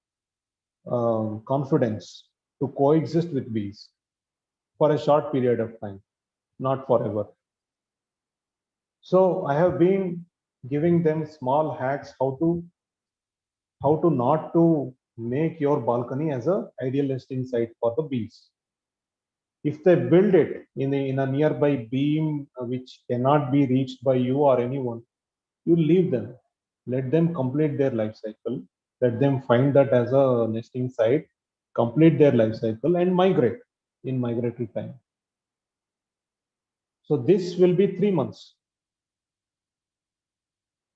confidence to coexist with bees for a short period of time, not forever. So I have been giving them small hacks how to not to make your balcony as a ideal nesting site for the bees. If they build it in a nearby beam which cannot be reached by you or anyone, you leave them. Let them complete their life cycle. Let them find that as a nesting site, complete their life cycle, and migrate in migratory time. So this will be 3 months.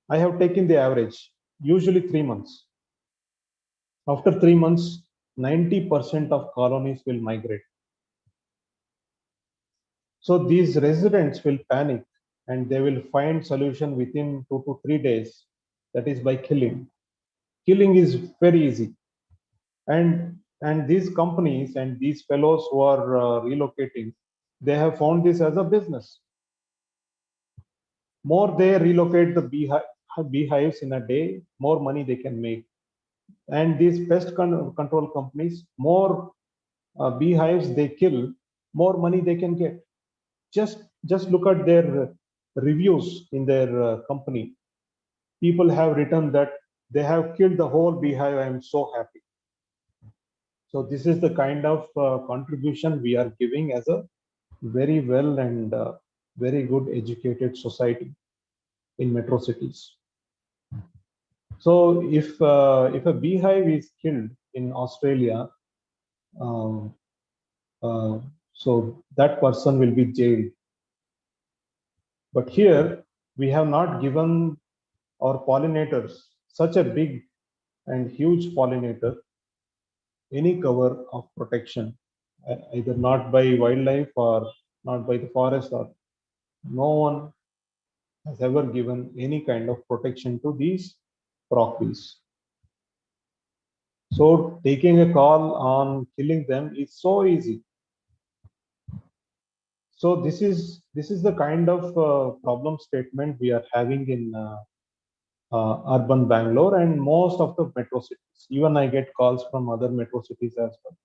I have taken the average, usually 3 months. After 3 months, 90% of colonies will migrate. So these residents will panic, and they will find solution within 2 to 3 days. That is by killing. Killing is very easy. And these companies and these fellows who are relocating, they have found this as a business. More they relocate the beehives in a day, more money they can make. And these pest control companies, more beehives they kill, more money they can get. Just look at their reviews in their company. People have written that they have killed the whole beehive. I am so happy. So this is the kind of contribution we are giving as a very well and very good educated society in metro cities. So if a beehive is killed in Australia, um, so that person will be jailed. But here we have not given our pollinators, such a big and huge pollinator, any cover of protection, either not by wildlife or not by the forest, or no one has ever given any kind of protection to these rock bees. So taking a call on killing them is so easy. So this is the kind of problem statement we are having in urban Bangalore and most of the metro cities. Even I get calls from other metro cities as well.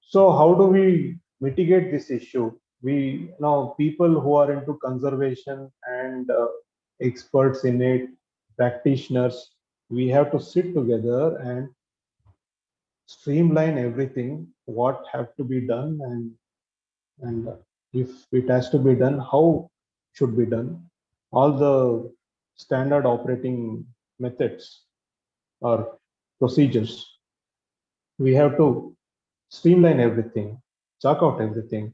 So how do we mitigate this issue? We now people who are into conservation and experts in it, practitioners, we have to sit together and streamline everything, what have to be done, and if it has to be done, how should be done. All the standard operating methods or procedures, we have to streamline everything, chalk out everything,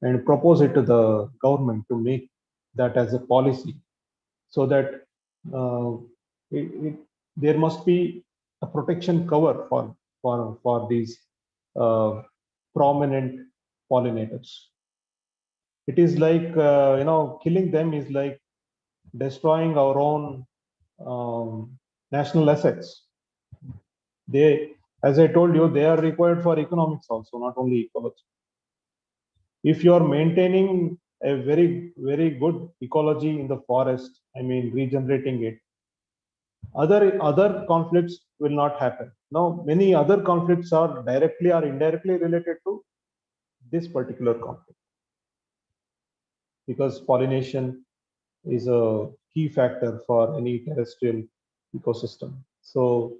and propose it to the government to make that as a policy, so that uh, there must be a protection cover for these uh, prominent pollinators. It is like killing them is like destroying our own national assets. They, as I told you, they are required for economics also, not only ecology. If you are maintaining a very good ecology in the forest, I mean regenerating it, other conflicts will not happen. Now many other conflicts are directly or indirectly related to this particular conflict, because pollination is a key factor for any terrestrial ecosystem. So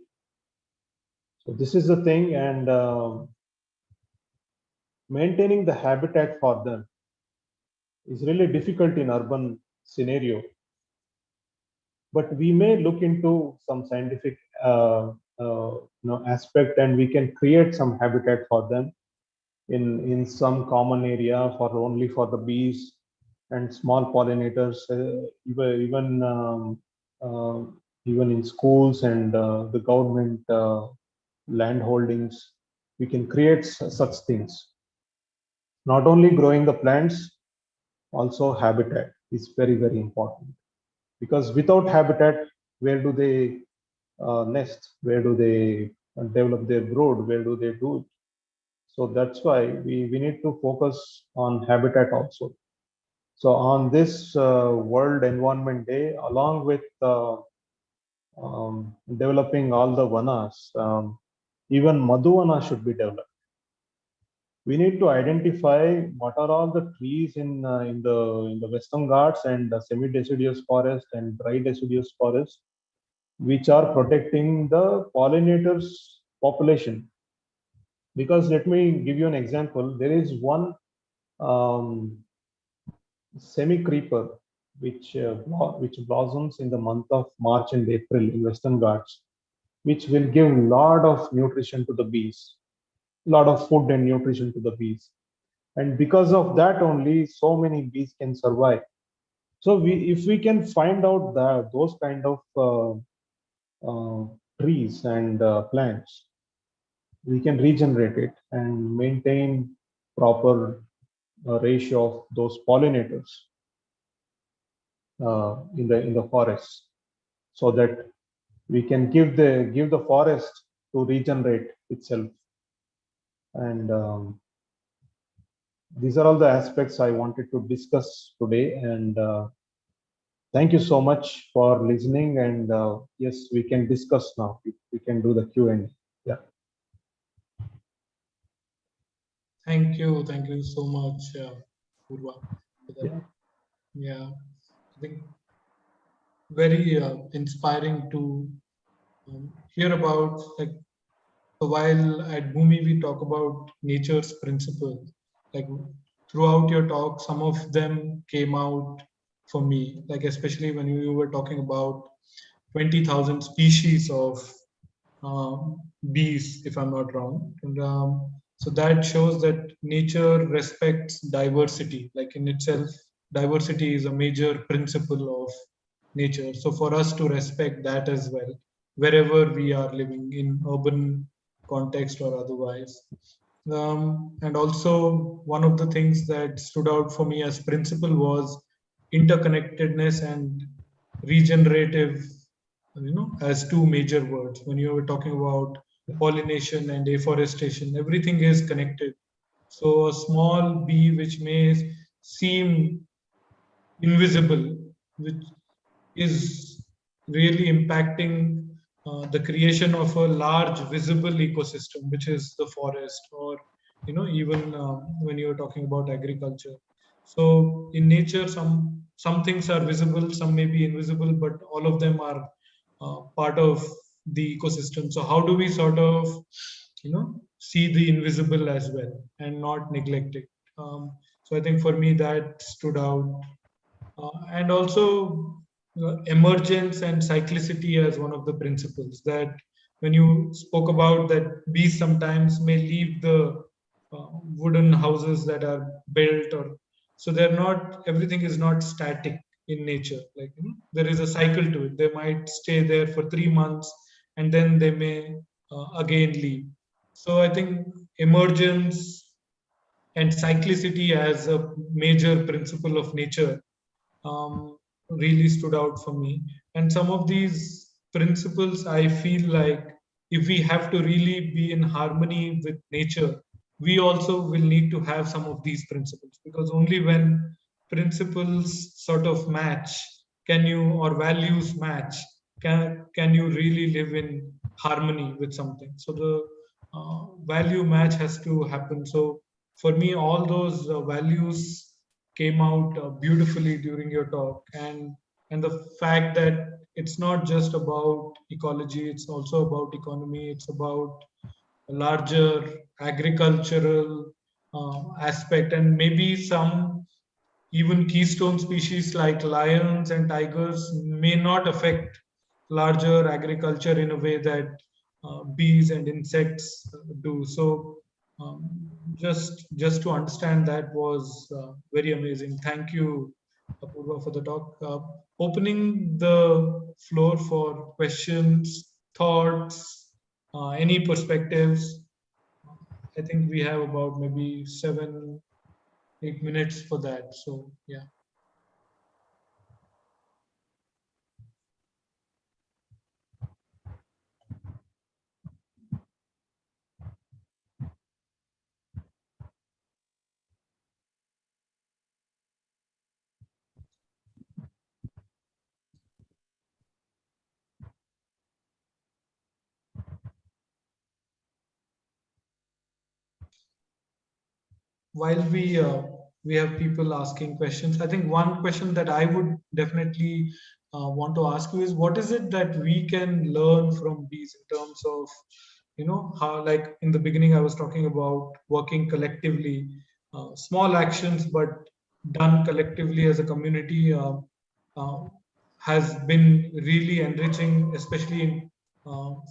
this is the thing, and maintaining the habitat for them is really difficult in urban scenario. But we may look into some scientific aspect, and we can create some habitat for them in some common area for only for the bees and small pollinators, even in schools and the government land holdings. We can create such things. Not only growing the plants, also habitat is very important, because without habitat, where do they nest? Where do they develop their brood? Where do they do it? So that's why we need to focus on habitat also. So on this World Environment Day, along with developing all the vanas, even Madhuvana should be developed. We need to identify what are all the trees in the Western Ghats and the semi-deciduous forest and dry deciduous forest, which are protecting the pollinators population. Because let me give you an example. There is one semi-creeper which blossoms in the month of March and April in Western Ghats, which will give lot of nutrition to the bees, lot of food and nutrition to the bees. And because of that only, so many bees can survive. So if we can find out those kind of trees and plants, we can regenerate it and maintain proper ratio of those pollinators in the forest, so that we can give the forest to regenerate itself. And these are all the aspects I wanted to discuss today. And thank you so much for listening. And yes, we can discuss now. We can do the Q&A. Yeah. Thank you so much, Purva. For that. Yeah. Yeah, I think very inspiring to hear about. Like, while at Bhumi we talk about nature's principles, like throughout your talk, some of them came out for me. Like especially when you were talking about 20,000 species of bees, if I'm not wrong. And so that shows that nature respects diversity. Like in itself, diversity is a major principle of nature. So for us to respect that as well, wherever we are living in urban context or otherwise. And also one of the things that stood out for me as principle was interconnectedness and regenerative, as two major words. When you were talking about pollination and afforestation, everything is connected. So a small bee which may seem invisible, which is really impacting the creation of a large visible ecosystem, which is the forest, or even when you're talking about agriculture. So in nature, some things are visible, some may be invisible, but all of them are part of the ecosystem. So how do we sort of see the invisible as well and not neglect it? So I think for me that stood out, and also emergence and cyclicity as one of the principles. That when you spoke about that bees sometimes may leave the wooden houses that are built, or so they're not, everything is not static in nature. Like there is a cycle to it. They might stay there for 3 months and then they may again leave. So I think emergence and cyclicity as a major principle of nature really stood out for me. And some of these principles, I feel like if we have to really be in harmony with nature, we also will need to have some of these principles, because only when principles sort of match, can you, or values match, can you really live in harmony with something. So the value match has to happen. So for me, all those values came out beautifully during your talk, and the fact that it's not just about ecology, it's also about economy, it's about a larger agricultural aspect, and maybe some even keystone species like lions and tigers may not affect larger agriculture in a way that bees and insects do. So um, just to understand that was very amazing. Thank you, Apurva, for the talk. Opening the floor for questions, thoughts, any perspectives. I think we have about maybe 7-8 minutes for that. So yeah. While we have people asking questions, I think one question that I would definitely want to ask you is, what is it that we can learn from bees in terms of how, like in the beginning I was talking about working collectively, small actions but done collectively as a community uh, has been really enriching, especially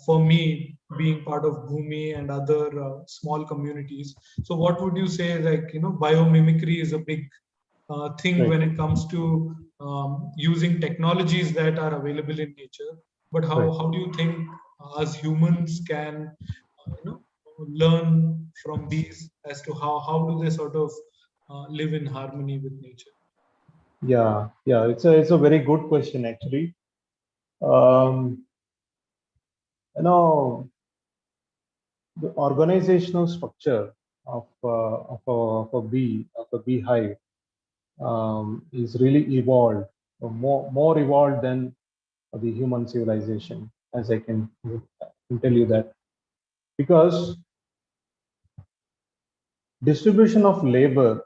for me being part of Bhumi and other small communities. So what would you say, like biomimicry is a big thing Right. when it comes to using technologies that are available in nature, but Right. how do you think us humans can learn from these as to how do they sort of live in harmony with nature? Yeah, it's a very good question actually. Um, you know, the organizational structure of a beehive is really evolved, more evolved than the human civilization, as I can tell you that, because distribution of labor,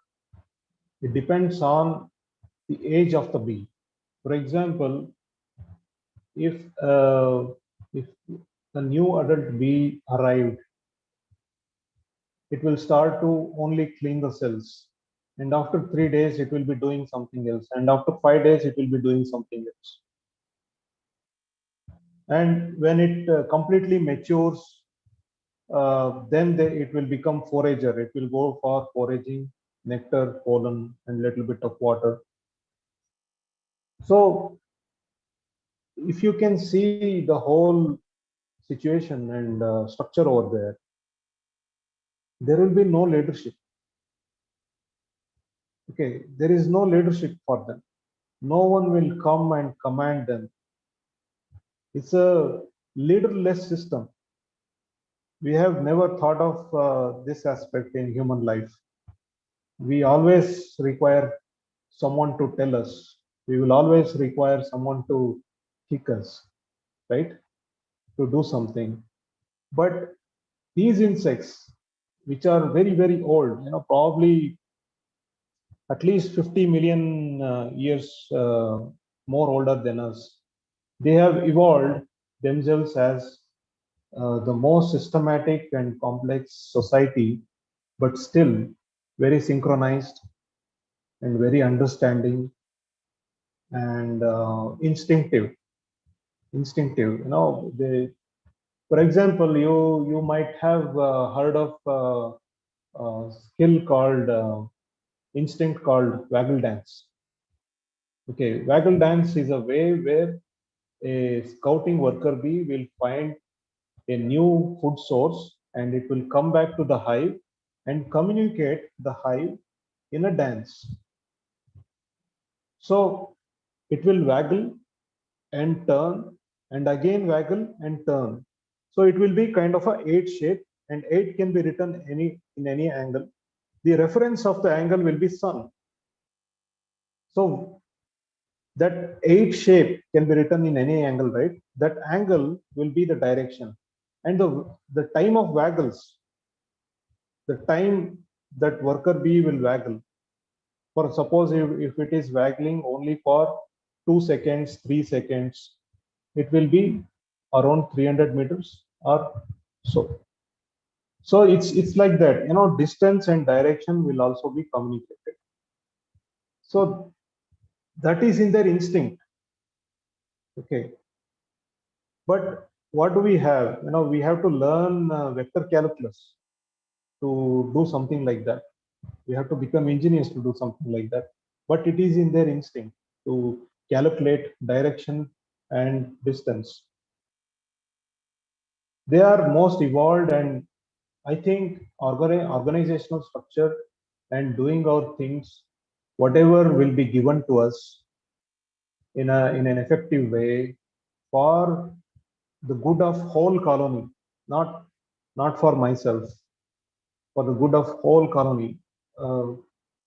it depends on the age of the bee. For example, if if a new adult bee arrived, it will start to only clean the cells. And after 3 days, it will be doing something else. And after 5 days, it will be doing something else. And when it completely matures, then it will become forager. It will go for foraging, nectar, pollen, and little bit of water. So if you can see the whole situation and structure over there will be no leadership. Okay, there is no leadership for them. No one will come and command them. It's a leaderless system. We have never thought of this aspect in human life. We always require someone to tell us. We will always require someone to kick us, right? To do something. But these insects, which are very, very old, probably at least 50 million years more older than us, they have evolved themselves as the most systematic and complex society, but still very synchronized and very understanding and instinctive. They, for example, you might have heard of skill called instinct called waggle dance. Okay, waggle dance is a way where a scouting worker bee will find a new food source and it will come back to the hive and communicate the hive in a dance. So it will waggle and turn and again waggle and turn. So it will be kind of a 8 shape, and 8 can be written in any angle. The reference of the angle will be sun. So that 8 shape can be written in any angle, right? That angle will be the direction. And the time of waggles, the time that worker bee will waggle, for suppose if it is waggling only for 2 seconds, 3 seconds, it will be around 300 meters or so. So it's like that, distance and direction will also be communicated. So that is in their instinct. Okay. But what do we have? We have to learn vector calculus to do something like that. We have to become engineers to do something like that. But it is in their instinct to calculate direction and distance. They are most evolved, and I think organizational structure and doing our things, whatever will be given to us in an effective way for the good of whole colony, not for myself, for the good of whole colony.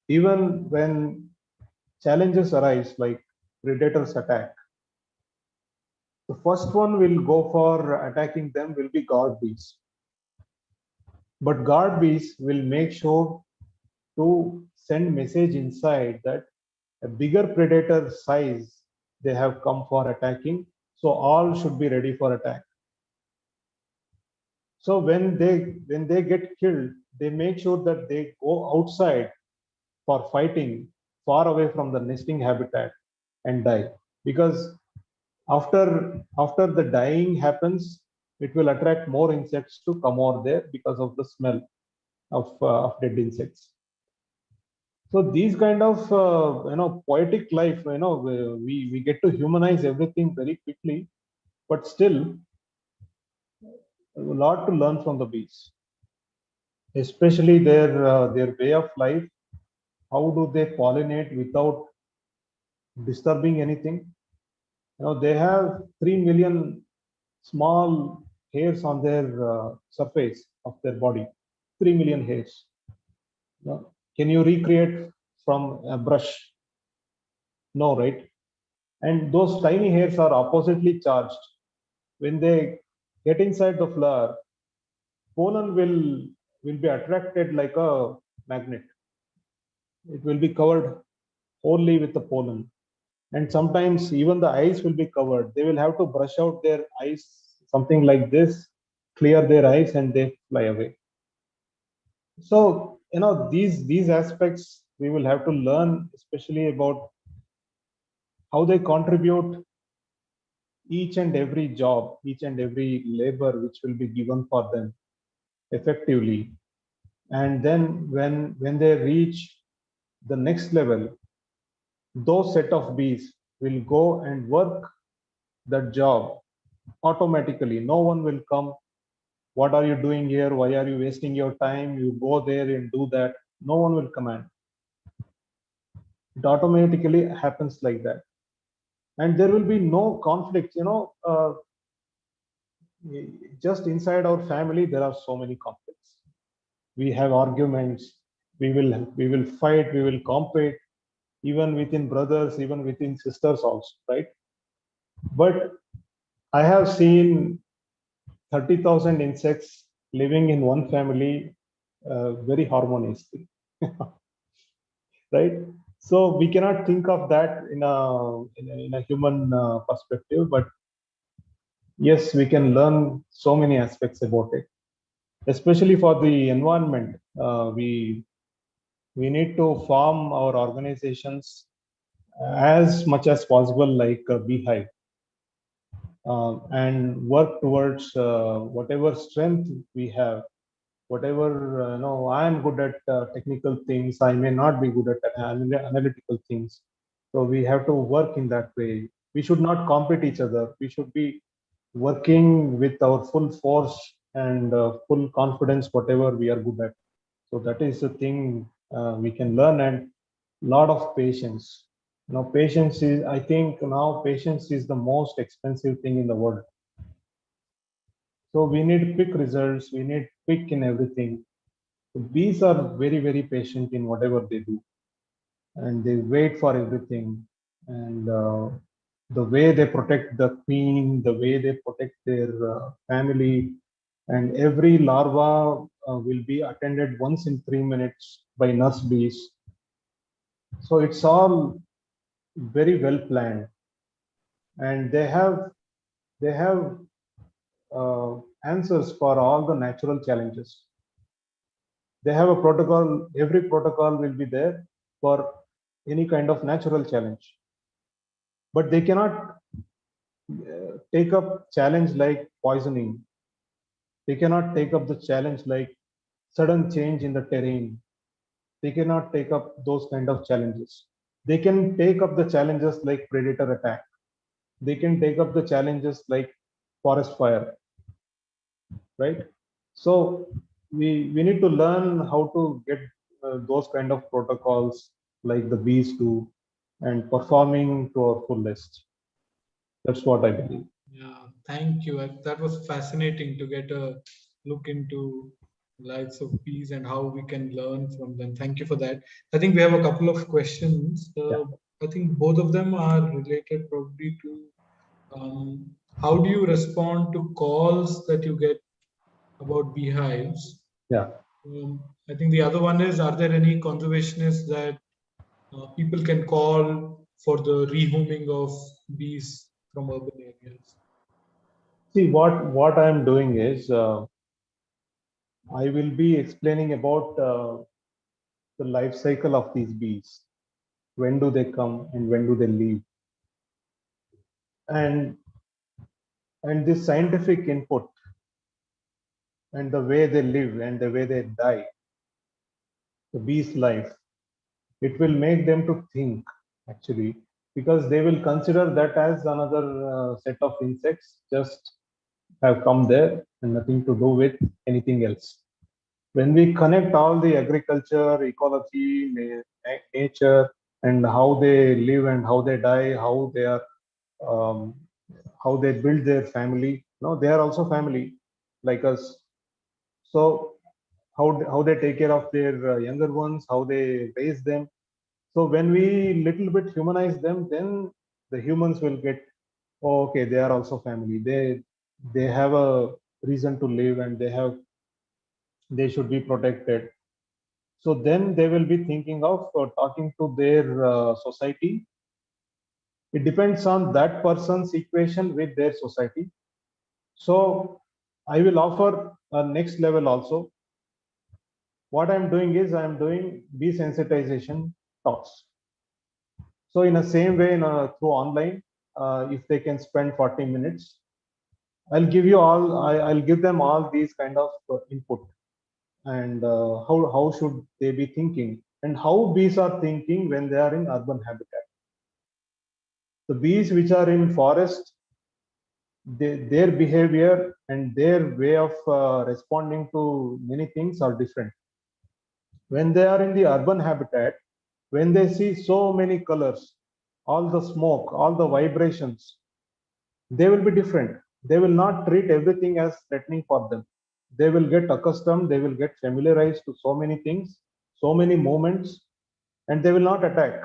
Even when challenges arise like predators attack, the first one will go for attacking them will be guard bees. But guard bees will make sure to send message inside that a bigger predator size they have come for attacking, so all should be ready for attack. So when they get killed, they make sure that they go outside for fighting far away from the nesting habitat and die, because after the dying happens, it will attract more insects to come over there because of the smell of dead insects. So these kind of poetic life, we get to humanize everything very quickly, but still a lot to learn from the bees, especially their way of life. How do they pollinate without disturbing anything? They have 3 million small hairs on their surface of their body. 3 million hairs. Can you recreate from a brush? No, right? And those tiny hairs are oppositely charged. When they get inside the flower, pollen will be attracted like a magnet. It will be covered wholly with the pollen. And sometimes even the eyes will be covered. They will have to brush out their eyes, something like this, clear their eyes, and they fly away. So, these aspects we will have to learn, especially about how they contribute each and every job, each and every labor which will be given for them effectively. And then when they reach the next level, those set of bees will go and work that job automatically. No one will come. What are you doing here? Why are you wasting your time? You go there and do that. No one will command. It automatically happens like that. And there will be no conflict. Just inside our family, there are so many conflicts. We have arguments. We will fight. We will compete. Even within brothers, even within sisters, also, right? But I have seen 30,000 insects living in one family very harmoniously, right? So we cannot think of that in a human perspective, but yes, we can learn so many aspects about it, especially for the environment. We need to form our organizations as much as possible like a beehive, and work towards whatever strength we have, whatever I am good at technical things, I may not be good at analytical things. So we have to work in that way. We should not compete each other. We should be working with our full force and full confidence, whatever we are good at. So that is the thing we can learn, and lot of patience. Patience is, I think now patience is the most expensive thing in the world. So we need quick results, we need quick in everything. So bees are very, very patient in whatever they do, and they wait for everything. And the way they protect the queen, the way they protect their family, and every larva will be attended once in 3 minutes by nurse bees. So it's all very well planned, and they have answers for all the natural challenges. They have a protocol. Every protocol will be there for any kind of natural challenge, but they cannot take up challenge like poisoning. They cannot take up the challenge like sudden change in the terrain. They cannot take up those kind of challenges. They can take up the challenges like predator attack. They can take up the challenges like forest fire, right? So we need to learn how to get those kind of protocols like the bees do, and performing to our fullest. That's what I believe. Yeah, thank you. That was fascinating to get a look into lives of bees and how we can learn from them. Thank you for that. I think we have a couple of questions. Yeah. I think both of them are related probably to how do you respond to calls that you get about beehives? Yeah. I think the other one is, are there any conservationists that people can call for the rehoming of bees from urban areas? See, what I'm doing is I will be explaining about the life cycle of these bees. When do they come and when do they leave? And this scientific input and the way they live and the way they die, the bee's life, it will make them to think, actually, because they will consider that as another set of insects, just have come there and nothing to do with anything else. When we connect all the agriculture, ecology, nature, and how they live and how they die, how they are, how they build their family, they are also family like us. So how they take care of their younger ones, how they raise them. So when we little bit humanize them, then the humans will get, oh, okay, they are also family. They have a reason to live, and they should be protected. So then they will be thinking of talking to their society, It depends on that person's equation with their society. So I will offer a next level also. What I'm doing is I'm doing bee sensitization talks. So in the same way, through online, if they can spend 40 minutes, I'll give them all these kind of input, and how should they be thinking, and how bees are thinking when they are in urban habitat. The bees which are in forest, their behavior and their way of responding to many things are different. When they are in the urban habitat, when they see so many colors, all the smoke, all the vibrations, they will be different. They will not treat everything as threatening for them. They will get accustomed, they will get familiarized to so many things, so many moments, and they will not attack.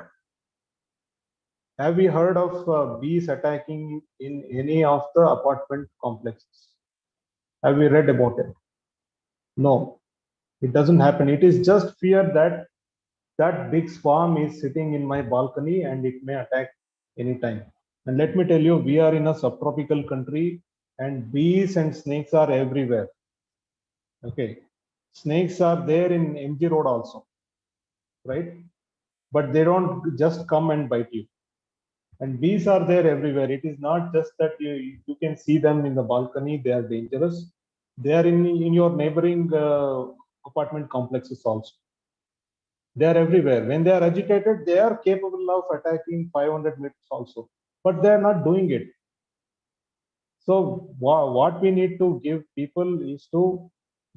Have we heard of bees attacking in any of the apartment complexes? Have we read about it? No, it doesn't happen. It is just fear that that big swarm is sitting in my balcony and it may attack anytime. And let me tell you, we are in a subtropical country and bees and snakes are everywhere. Okay. Snakes are there in MG Road also, right? But they don't just come and bite you. And bees are there everywhere. It is not just that you can see them in the balcony, they are dangerous. They are in your neighboring apartment complexes also. They are everywhere. When they are agitated, they are capable of attacking 500 meters also, but they are not doing it. So what we need to give people is to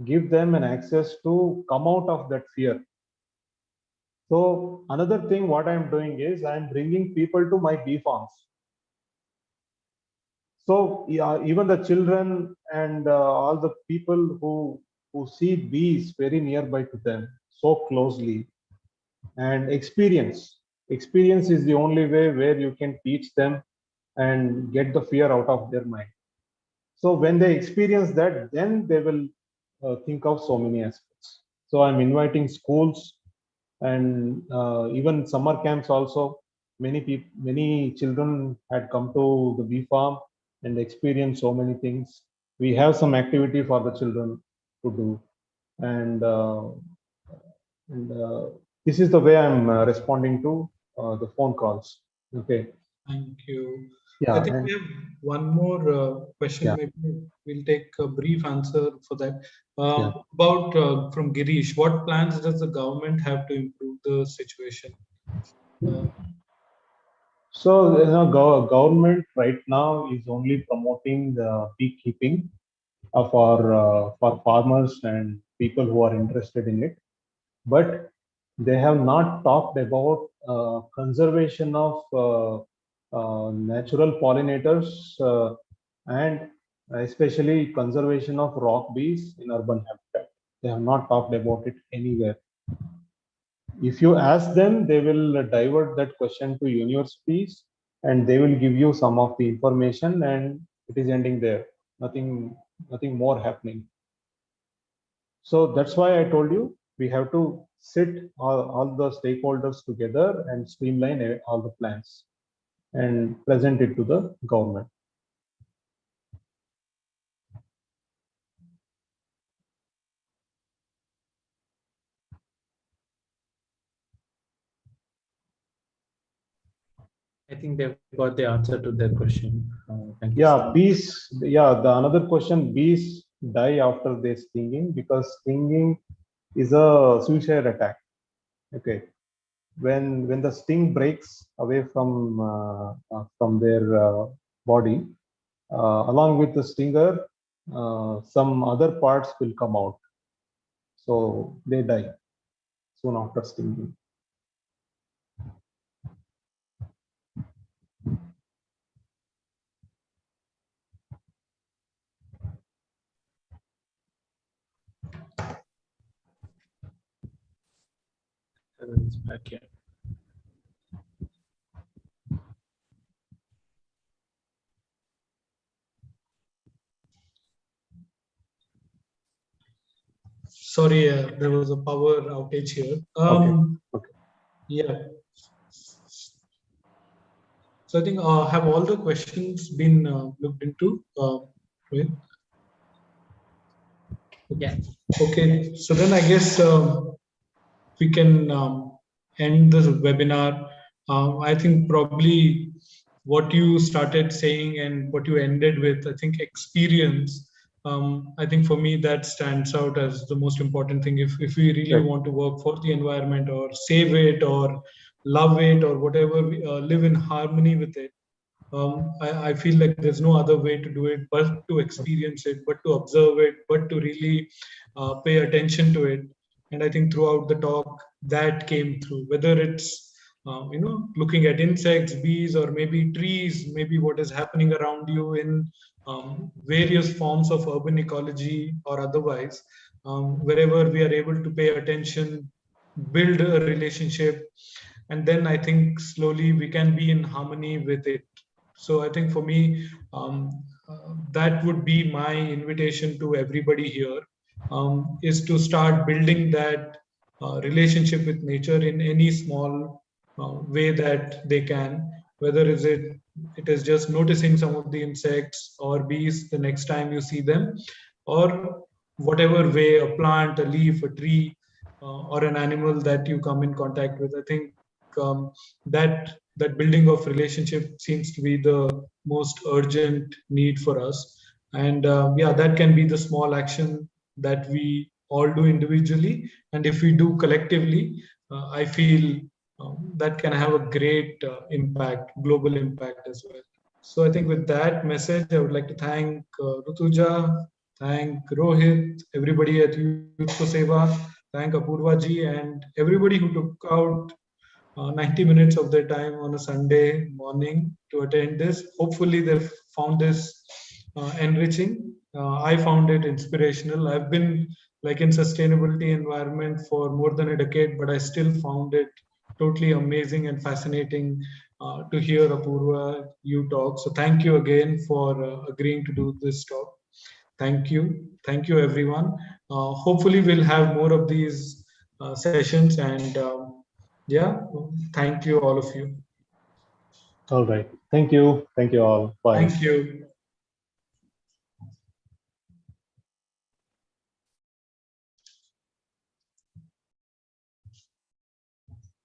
give them an access to come out of that fear. So another thing what I'm doing is I'm bringing people to my bee farms. So yeah, even the children and all the people who see bees very nearby to them so closely, and experience is the only way where you can teach them and get the fear out of their mind. So when they experience that, then they will think of so many aspects. So I'm inviting schools and even summer camps also. Many children had come to the bee farm and experienced so many things. We have some activity for the children to do, and this is the way I'm responding to the phone calls. Okay. Thank you. Yeah. I think we have one more question. Yeah. Maybe we'll take a brief answer for that. Yeah. About from Girish, what plans does the government have to improve the situation? So government right now is only promoting the beekeeping for farmers and people who are interested in it, but they have not talked about conservation of natural pollinators and especially conservation of rock bees in urban habitat. They have not talked about it anywhere. If you ask them, they will divert that question to universities and they will give you some of the information and it is ending there. Nothing more happening. So that's why I told you we have to sit all the stakeholders together and streamline all the plans and present it to the government. I think they've got the answer to their question. Thank you. Yeah, bees. Yeah, the another question: bees die after they stinging because stinging is a suicide attack. Okay, when the sting breaks away from their body, along with the stinger, some other parts will come out. So they die soon after stinging. It's back here. Sorry, there was a power outage here. Okay. Yeah. So I think have all the questions been looked into? Right? Yeah. Okay. So then I guess we can end this webinar. I think probably what you started saying and what you ended with, I think experience. I think for me that stands out as the most important thing. If we really Right. want to work for the environment or save it or love it or whatever, we live in harmony with it. I feel like there's no other way to do it but to experience it, but to observe it, but to really pay attention to it. And I think throughout the talk that came through, whether it's looking at insects, bees, or maybe trees, maybe what is happening around you in various forms of urban ecology or otherwise, wherever we are able to pay attention, build a relationship, and then I think slowly we can be in harmony with it. So I think for me, that would be my invitation to everybody here, is to start building that relationship with nature in any small way that they can. Whether it is just noticing some of the insects or bees the next time you see them, or whatever way, a plant, a leaf, a tree, or an animal that you come in contact with. I think that building of relationship seems to be the most urgent need for us. And yeah, that can be the small action that we all do individually, and if we do collectively, I feel that can have a great impact, global impact as well. So I think with that message, I would like to thank Rutuja, thank Rohit, everybody at Youth for Seva, thank Apurva ji, and everybody who took out 90 minutes of their time on a Sunday morning to attend this. Hopefully, they've found this enriching. I found it inspirational. I've been like in sustainability environment for more than a decade, but I still found it totally amazing and fascinating to hear Apurva you talk. So thank you again for agreeing to do this talk. Thank you everyone. Hopefully, we'll have more of these sessions, and yeah, thank you all of you. All right. Thank you. Thank you all. Bye. Thank you.